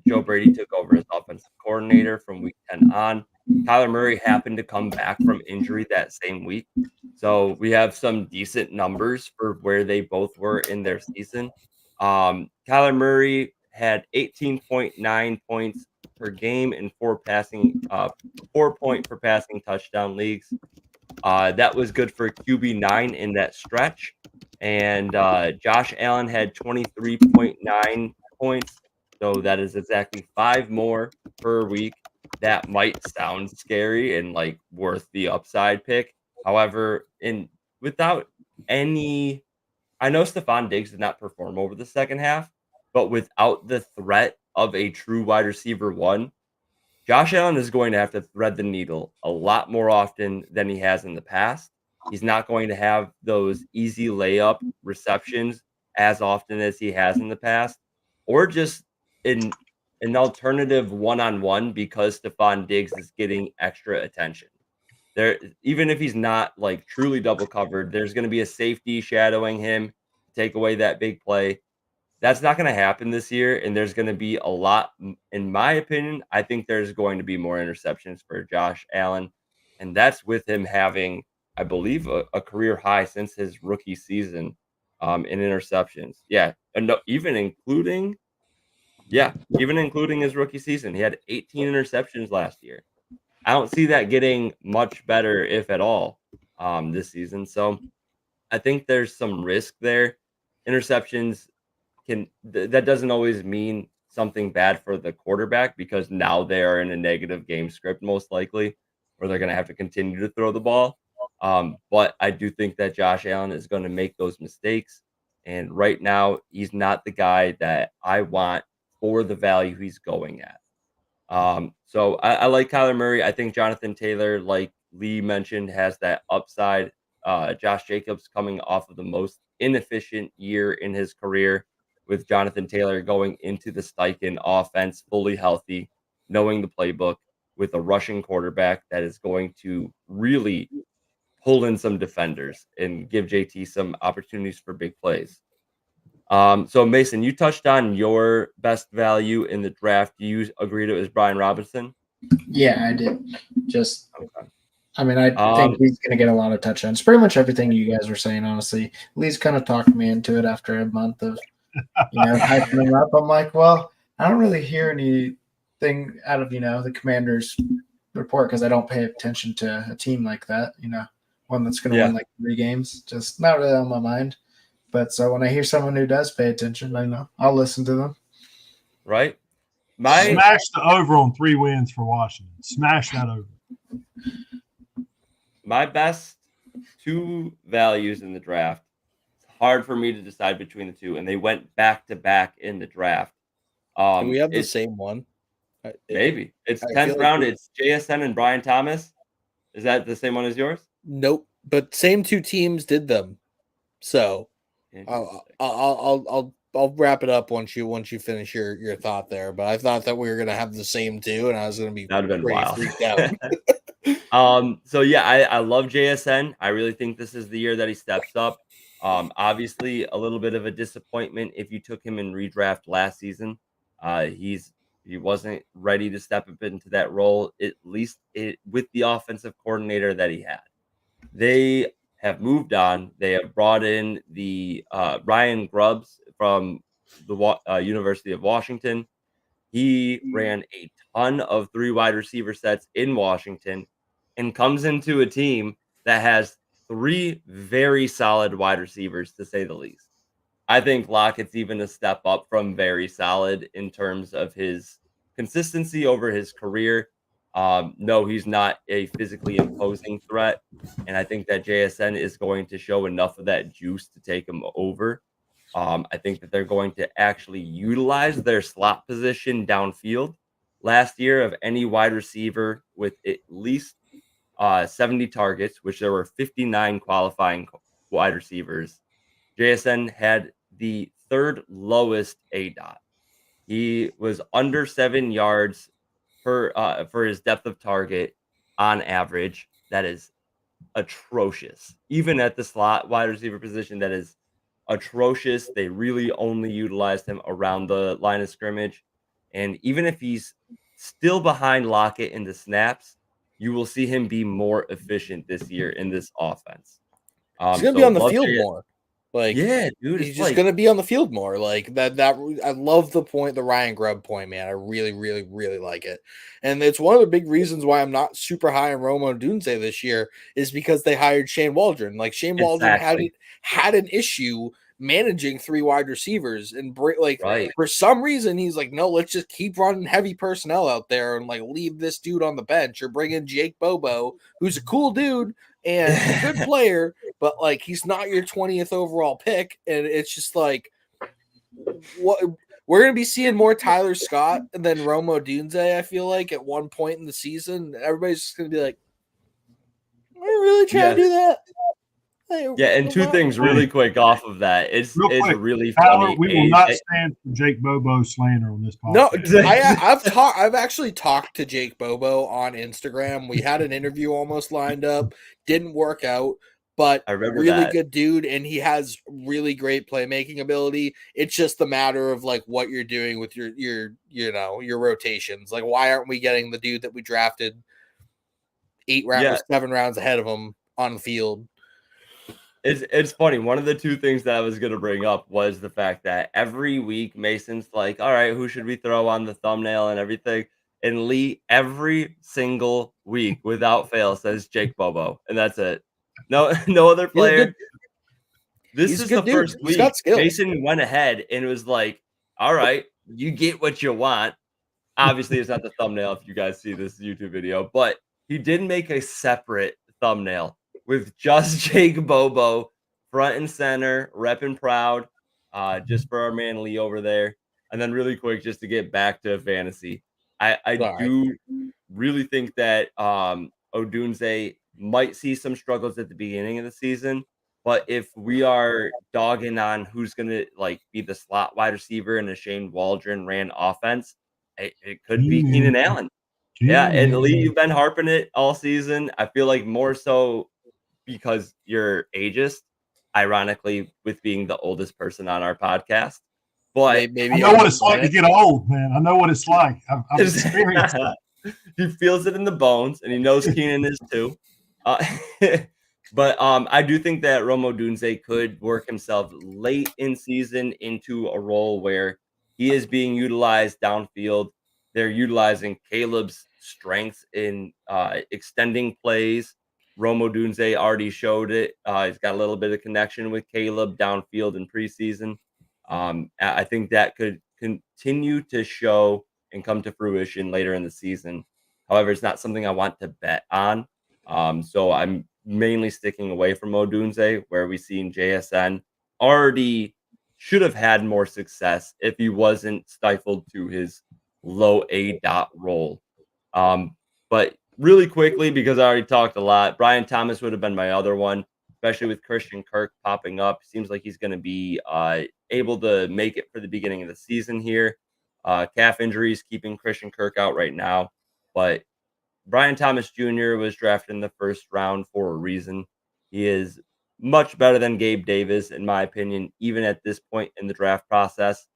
Joe Brady took over as offensive coordinator from week 10 on. Kyler Murray happened to come back from injury that same week. So we have some decent numbers for where they both were in their season. Kyler Murray had 18.9 points per game in 4 point per passing touchdown leagues. That was good for QB9 in that stretch. And Josh Allen had 23.9 points. So that is exactly 5 more per week. That might sound scary and like worth the upside pick. However, without any, I know Stephon Diggs did not perform over the second half, but without the threat of a true wide receiver one, Josh Allen is going to have to thread the needle a lot more often than he has in the past. He's not going to have those easy layup receptions as often as he has in the past, or just an alternative one-on-one because Stephon Diggs is getting extra attention. There, even if he's not like truly double covered, there's going to be a safety shadowing him to take away that big play. That's not going to happen this year, and there's going to be a lot. In my opinion, I think there's going to be more interceptions for Josh Allen, and that's with him having, I believe, a career high since his rookie season in interceptions. Yeah, and even including, even including his rookie season, he had 18 interceptions last year. I don't see that getting much better, if at all, this season. So I think there's some risk there. Interceptions that doesn't always mean something bad for the quarterback because now they are in a negative game script most likely, where they're going to have to continue to throw the ball. But I do think that Josh Allen is going to make those mistakes, and right now he's not the guy that I want for the value he's going at. So I like Kyler Murray. I think Jonathan Taylor, like Lee mentioned, has that upside. Josh Jacobs coming off of the most inefficient year in his career, with Jonathan Taylor going into the Steichen offense fully healthy, knowing the playbook, with a rushing quarterback that is going to really pull in some defenders and give JT some opportunities for big plays. So Mason, you touched on your best value in the draft. Do you agree it was Brian Robinson? Yeah, I did. Just, Okay. I mean, I think he's going to get a lot of touchdowns. Pretty much everything you guys were saying, honestly. Lee's kind of talked me into it after a month of, hyping him up. I'm like, well, I don't really hear anything out of, the Commanders report because I don't pay attention to a team like that, one that's going to win like 3 games. Just not really on my mind. But so when I hear someone who does pay attention, I know I'll listen to them. Right. Smash the over on 3 wins for Washington. Smash that over. My best 2 values in the draft. It's hard for me to decide between the 2, and they went back to back in the draft. Do we have the same one? Maybe it's 10th round. It's JSN and Brian Thomas. Is that the same one as yours? Nope, but same 2 teams did them. So I'll wrap it up once you finish your thought there. But I thought that we were gonna have the same 2, and I was gonna be that'd have been wild. Freaked out. So yeah, I love JSN. I really think this is the year that he steps up. Obviously a little bit of a disappointment if you took him in redraft last season. He wasn't ready to step up into that role, at least with the offensive coordinator that he had. They have moved on. They have brought in the Ryan Grubbs from the University of Washington. He ran a ton of 3 wide receiver sets in Washington and comes into a team that has 3 very solid wide receivers, to say the least. I think Lockett's even a step up from very solid in terms of his consistency over his career. No, he's not a physically imposing threat, and I think that JSN is going to show enough of that juice to take him over. I think that they're going to actually utilize their slot position downfield. Last year, of any wide receiver with at least 70 targets, which there were 59 qualifying wide receivers, JSN had the 3rd lowest ADOT. He was under 7 yards for his depth of target on average. That is atrocious. Even at the slot wide receiver position, that is atrocious. They really only utilized him around the line of scrimmage. And even if he's still behind Lockett in the snaps, you will see him be more efficient this year in this offense. He's gonna be on the field more. Like, yeah, dude, he's just gonna be on the field more. Like that. I love the point, the Ryan Grubb point, man. I really, really, really like it, and it's one of the big reasons why I'm not super high on Romo Odunze this year is because they hired Shane Waldron. Like Shane Waldron had an issue managing 3 wide receivers, and for some reason he's like, no, let's just keep running heavy personnel out there and like leave this dude on the bench, or bring in Jake Bobo, who's a cool dude, and a good player, but like he's not your 20th overall pick. And it's just like, what we're gonna be seeing more Tyler Scott than Romo Dunze, I feel like, at one point in the season. Everybody's just gonna be like, "Are we really trying to do that?" Like, Yeah, and two things really quick off of that. It's Real quick, really Tyler, funny. we will not stand for Jake Bobo slander on this No, podcast. I've actually talked to Jake Bobo on Instagram. We had an interview almost lined up, didn't work out, but I remember really that. good dude, and he has really great playmaking ability. It's just a matter of like what you're doing with your rotations. Like, why aren't we getting the dude that we drafted 7 rounds ahead of him on the field? It's funny. One of the two things that I was gonna bring up was the fact that every week Mason's like, all right, who should we throw on the thumbnail and everything? And Lee every single week without fail says Jake Bobo, and that's it. No other player. This He's a is good the dude. first He's week got skills. Mason went ahead and was like, all right, you get what you want. Obviously, it's not the thumbnail if you guys see this YouTube video, but he did make a separate thumbnail with just Jake Bobo front and center, repping proud, just for our man Lee over there. And then really quick, just to get back to fantasy, I do really think that Odunze might see some struggles at the beginning of the season. But if we are dogging on who's going to like be the slot wide receiver in a Shane Waldron ran offense, it could be Keenan Allen. Yeah, and Lee, you've been harping it all season. I feel like more so because you're ageist, ironically, with being the oldest person on our podcast. But I know what it's like to get old, man. I know what it's like. I've experienced it. He feels it in the bones, and he knows Keenan is too. But I do think that Romo Dunze could work himself late in season into a role where he is being utilized downfield. They're utilizing Caleb's strengths in extending plays. Romo Dunze already showed it. He's got a little bit of connection with Caleb downfield in preseason. I think that could continue to show and come to fruition later in the season. However, it's not something I want to bet on. So I'm mainly sticking away from Odunze, where we seen JSN already should have had more success if he wasn't stifled to his low A dot role. But really quickly, because I already talked a lot, Brian Thomas would have been my other one, especially with Christian Kirk popping up. Seems like he's going to be able to make it for the beginning of the season here. Calf injuries keeping Christian Kirk out right now, but Brian Thomas Jr. was drafted in the first round for a reason. He is much better than Gabe Davis, in my opinion, even at this point in the draft process.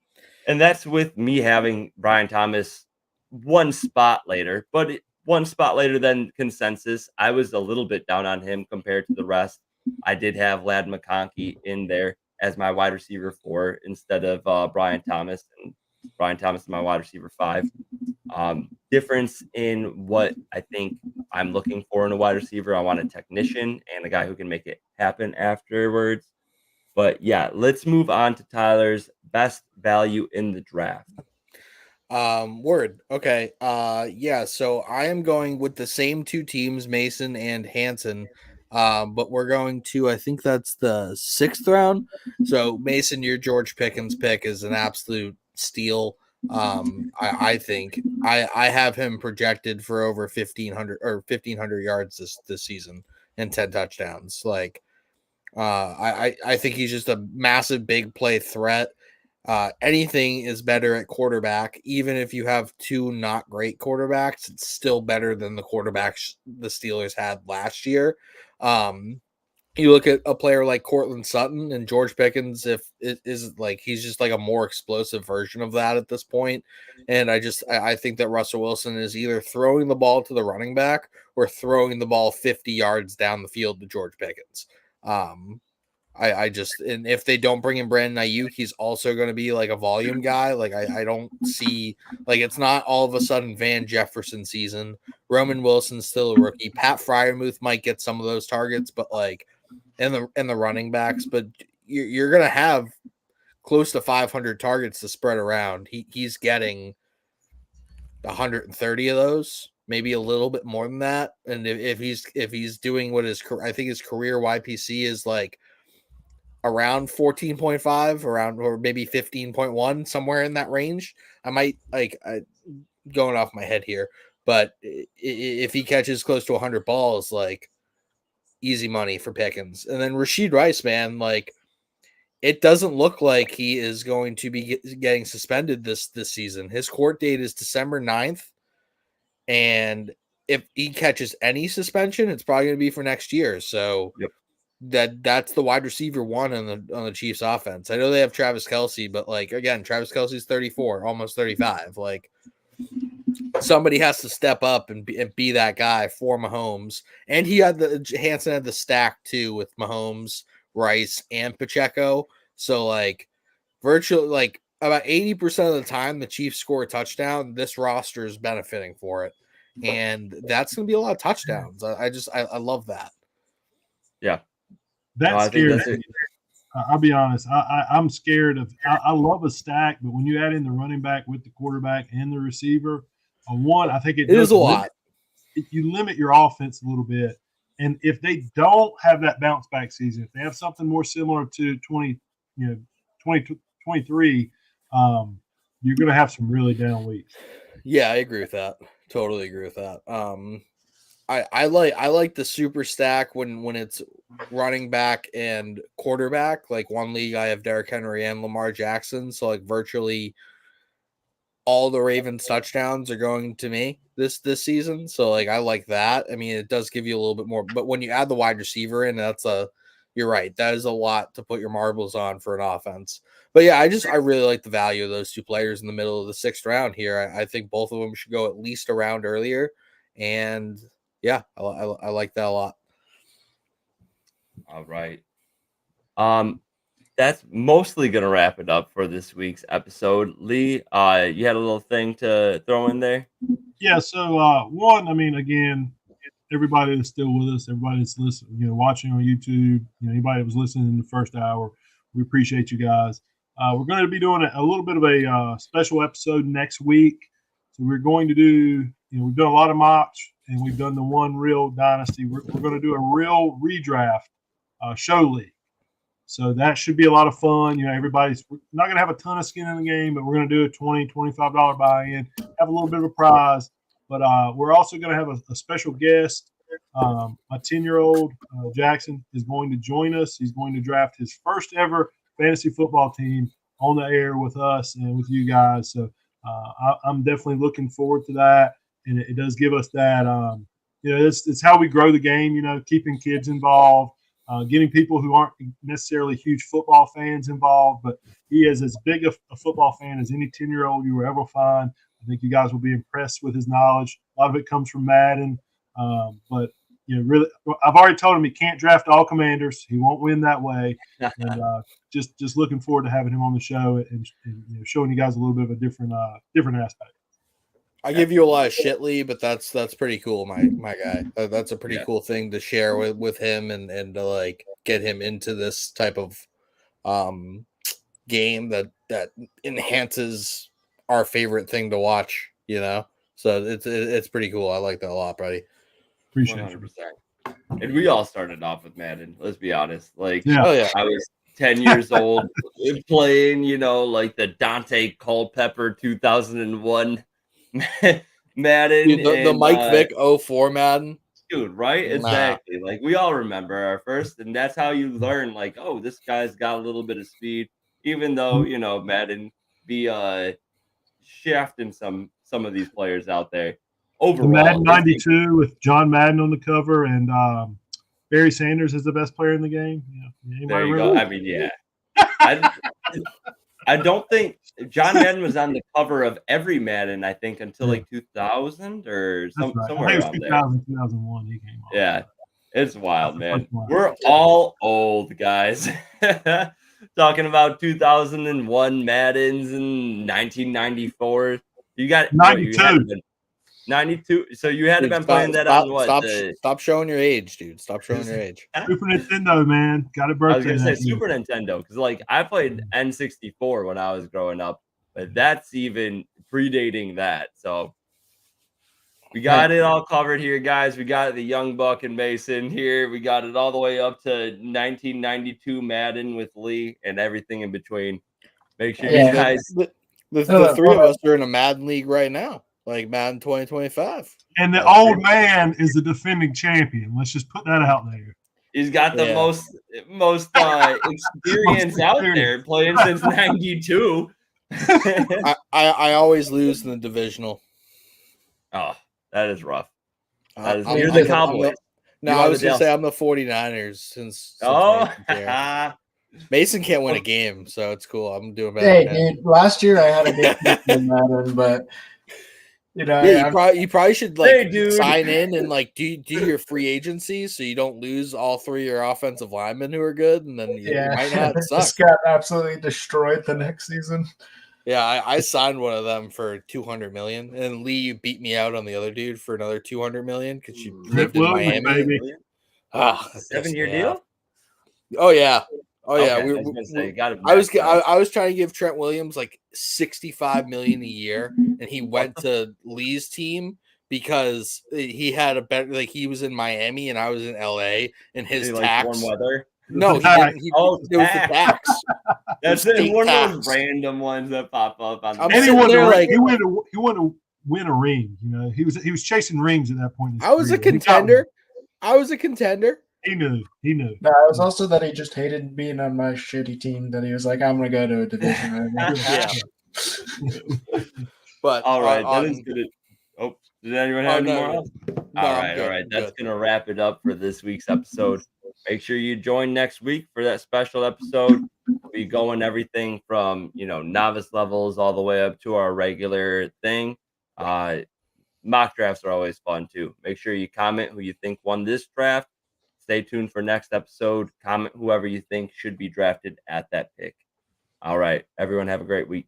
And that's with me having Brian Thomas one spot later, but one spot later than consensus. I was a little bit down on him compared to the rest. I did have Lad McConkey in there as my wide receiver 4 instead of Brian Thomas, and Brian Thomas is my wide receiver 5. Difference in what I think I'm looking for in a wide receiver. I want a technician and a guy who can make it happen afterwards. But yeah, let's move on to Tyler's best value in the draft. Word. Okay. Yeah, so I am going with the same two teams, Mason and Hanson. But we're going to, I think that's the 6th round. So Mason, your George Pickens pick is an absolute steal. I think I have him projected for over 1,500 yards this season and 10 touchdowns. Like, I think he's just a massive big play threat. Anything is better at quarterback, even if you have 2 not great quarterbacks. It's still better than the quarterbacks the Steelers had last year. You look at a player like Cortland Sutton and George Pickens, if it is like he's just like a more explosive version of that at this point. And I think that Russell Wilson is either throwing the ball to the running back or throwing the ball 50 yards down the field to George Pickens. And if they don't bring in Brandon Ayuk, he's also going to be like a volume guy. Like I don't see, like, it's not all of a sudden Van Jefferson season. Roman Wilson's still a rookie. Pat Freiermuth might get some of those targets, but like in the running backs, but you're going to have close to 500 targets to spread around. He's getting 130 of those. maybe a little bit more than that. And if he's doing what I think his career YPC is like around 14.5, around or maybe 15.1, somewhere in that range. I might going off my head here, but if he catches close to 100 balls, like easy money for Pickens. And then Rashid Rice, man, like it doesn't look like he is going to be getting suspended this season. His court date is December 9th. And if he catches any suspension, it's probably going to be for next year. So Yep. that's the wide receiver one on the Chiefs offense. I know they have Travis Kelce, but like again, Travis Kelce's 34, almost 35. Like somebody has to step up and be that guy for Mahomes. And Hansen had the stack too with Mahomes, Rice, and Pacheco. So like virtually like about 80% of the time the Chiefs score a touchdown, this roster is benefiting for it. And that's going to be a lot of touchdowns. I love that. Yeah. That's scary. I'll be honest. I'm scared of. I love a stack, but when you add in the running back with the quarterback and the receiver, I think it is a lot. You limit your offense a little bit, and if they don't have that bounce back season, if they have something more similar to 2023, you're going to have some really down weeks. Yeah, I agree with that. Totally agree with that. I like the super stack when it's running back and quarterback. Like one league, I have Derrick Henry and Lamar Jackson. So like virtually all the Ravens touchdowns are going to me this season. So like I like that. I mean, it does give you a little bit more, but when you add the wide receiver in, you're right. That is a lot to put your marbles on for an offense. But yeah, I really like the value of those two players in the middle of the 6th round here. I think both of them should go at least a round earlier. And yeah, I like that a lot. All right. That's mostly going to wrap it up for this week's episode. Lee, you had a little thing to throw in there? Yeah, so one, I mean, again, everybody that's still with us, everybody that's listening, watching on YouTube, anybody that was listening in the first hour, we appreciate you guys. We're going to be doing a little bit of a special episode next week. So we're going to do, we've done a lot of mocks and we've done the one real dynasty. We're going to do a real redraft show league. So that should be a lot of fun. Everybody's not going to have a ton of skin in the game, but we're going to do a $20, $25 buy-in, have a little bit of a prize. But we're also going to have a special guest. My 10-year-old Jackson is going to join us. He's going to draft his first ever fantasy football team on the air with us and with you guys. So I'm definitely looking forward to that. And it does give us that, it's how we grow the game, keeping kids involved. Getting people who aren't necessarily huge football fans involved, but he is as big a football fan as any 10-year-old you will ever find. I think you guys will be impressed with his knowledge. A lot of it comes from Madden, but really, I've already told him he can't draft all commanders. He won't win that way. And just looking forward to having him on the show and showing you guys a little bit of a different aspect. I give you a lot of shit, Lee, but that's pretty cool, my guy. That's a pretty cool thing to share with him and to like get him into this type of game that enhances our favorite thing to watch. So it's pretty cool. I like that a lot, buddy. Appreciate 100%. And we all started off with Madden. Let's be honest. Like, yeah. I was 10 years old playing, like the Dante Culpepper 2001. Madden, Dude, the Mike Vick 04 Madden, dude, right? Exactly. Like we all remember our first, and that's how you learn. Like, oh, this guy's got a little bit of speed, even though Madden be shafting some of these players out there. Overall, the Madden 92 with John Madden on the cover and Barry Sanders is the best player in the game. There you go. I mean, yeah. I don't think John Madden was on the cover of every Madden, I think, until like 2000 or somewhere around 2000, there. 2001, he came on. Yeah, it's wild, man. We're all old, guys. Talking about 2001 Maddens and 1994. You got 92. 92. So you had to been playing that on what? Stop showing your age, dude. Stop showing your age. Super Nintendo, man. Got a birthday. I was gonna say Super Nintendo because like I played N64 when I was growing up, but that's even predating that. So We got it all covered here, guys. We got the Young Buck and Mason here. We got it all the way up to 1992 Madden with Lee and everything in between. Make sure you guys. The three of us are in a Madden league right now, like Madden 2025. And the old man is the defending champion. Let's just put that out there. He's got the most experience out there, playing since '92. I always lose in the divisional. Oh, that is rough. You're the Cowboys. I was going to say I'm the 49ers since Mason can't win a game, so it's cool. I'm doing better. Hey, dude, last year I had a big in Madden, but you probably should sign in and do your free agency so you don't lose all three of your offensive linemen who are good, and then you might not suck. Just got absolutely destroyed the next season. Yeah, I signed one of them for $200 million, and Lee, you beat me out on the other dude for another $200 million because you lived in Miami. Baby. 7-year deal? Oh yeah. Okay, I was trying to give Trent Williams like $65 million a year, and he went to Lee's team because he had a better he was in Miami and I was in LA, and his tax warm weather. No, it was the tax. That's one of those random ones that pop up on. And he wanted to win a ring. You know, he was chasing rings at that point. I was a contender. He knew. No, it was also that he just hated being on my shitty team. That he was like, I'm gonna go to a division. But all right, that is good. Oh, did anyone have any more? No, all right. That's gonna wrap it up for this week's episode. Make sure you join next week for that special episode. We'll be going everything from novice levels all the way up to our regular thing. Mock drafts are always fun too. Make sure you comment who you think won this draft. Stay tuned for next episode. Comment whoever you think should be drafted at that pick. All right, everyone have a great week.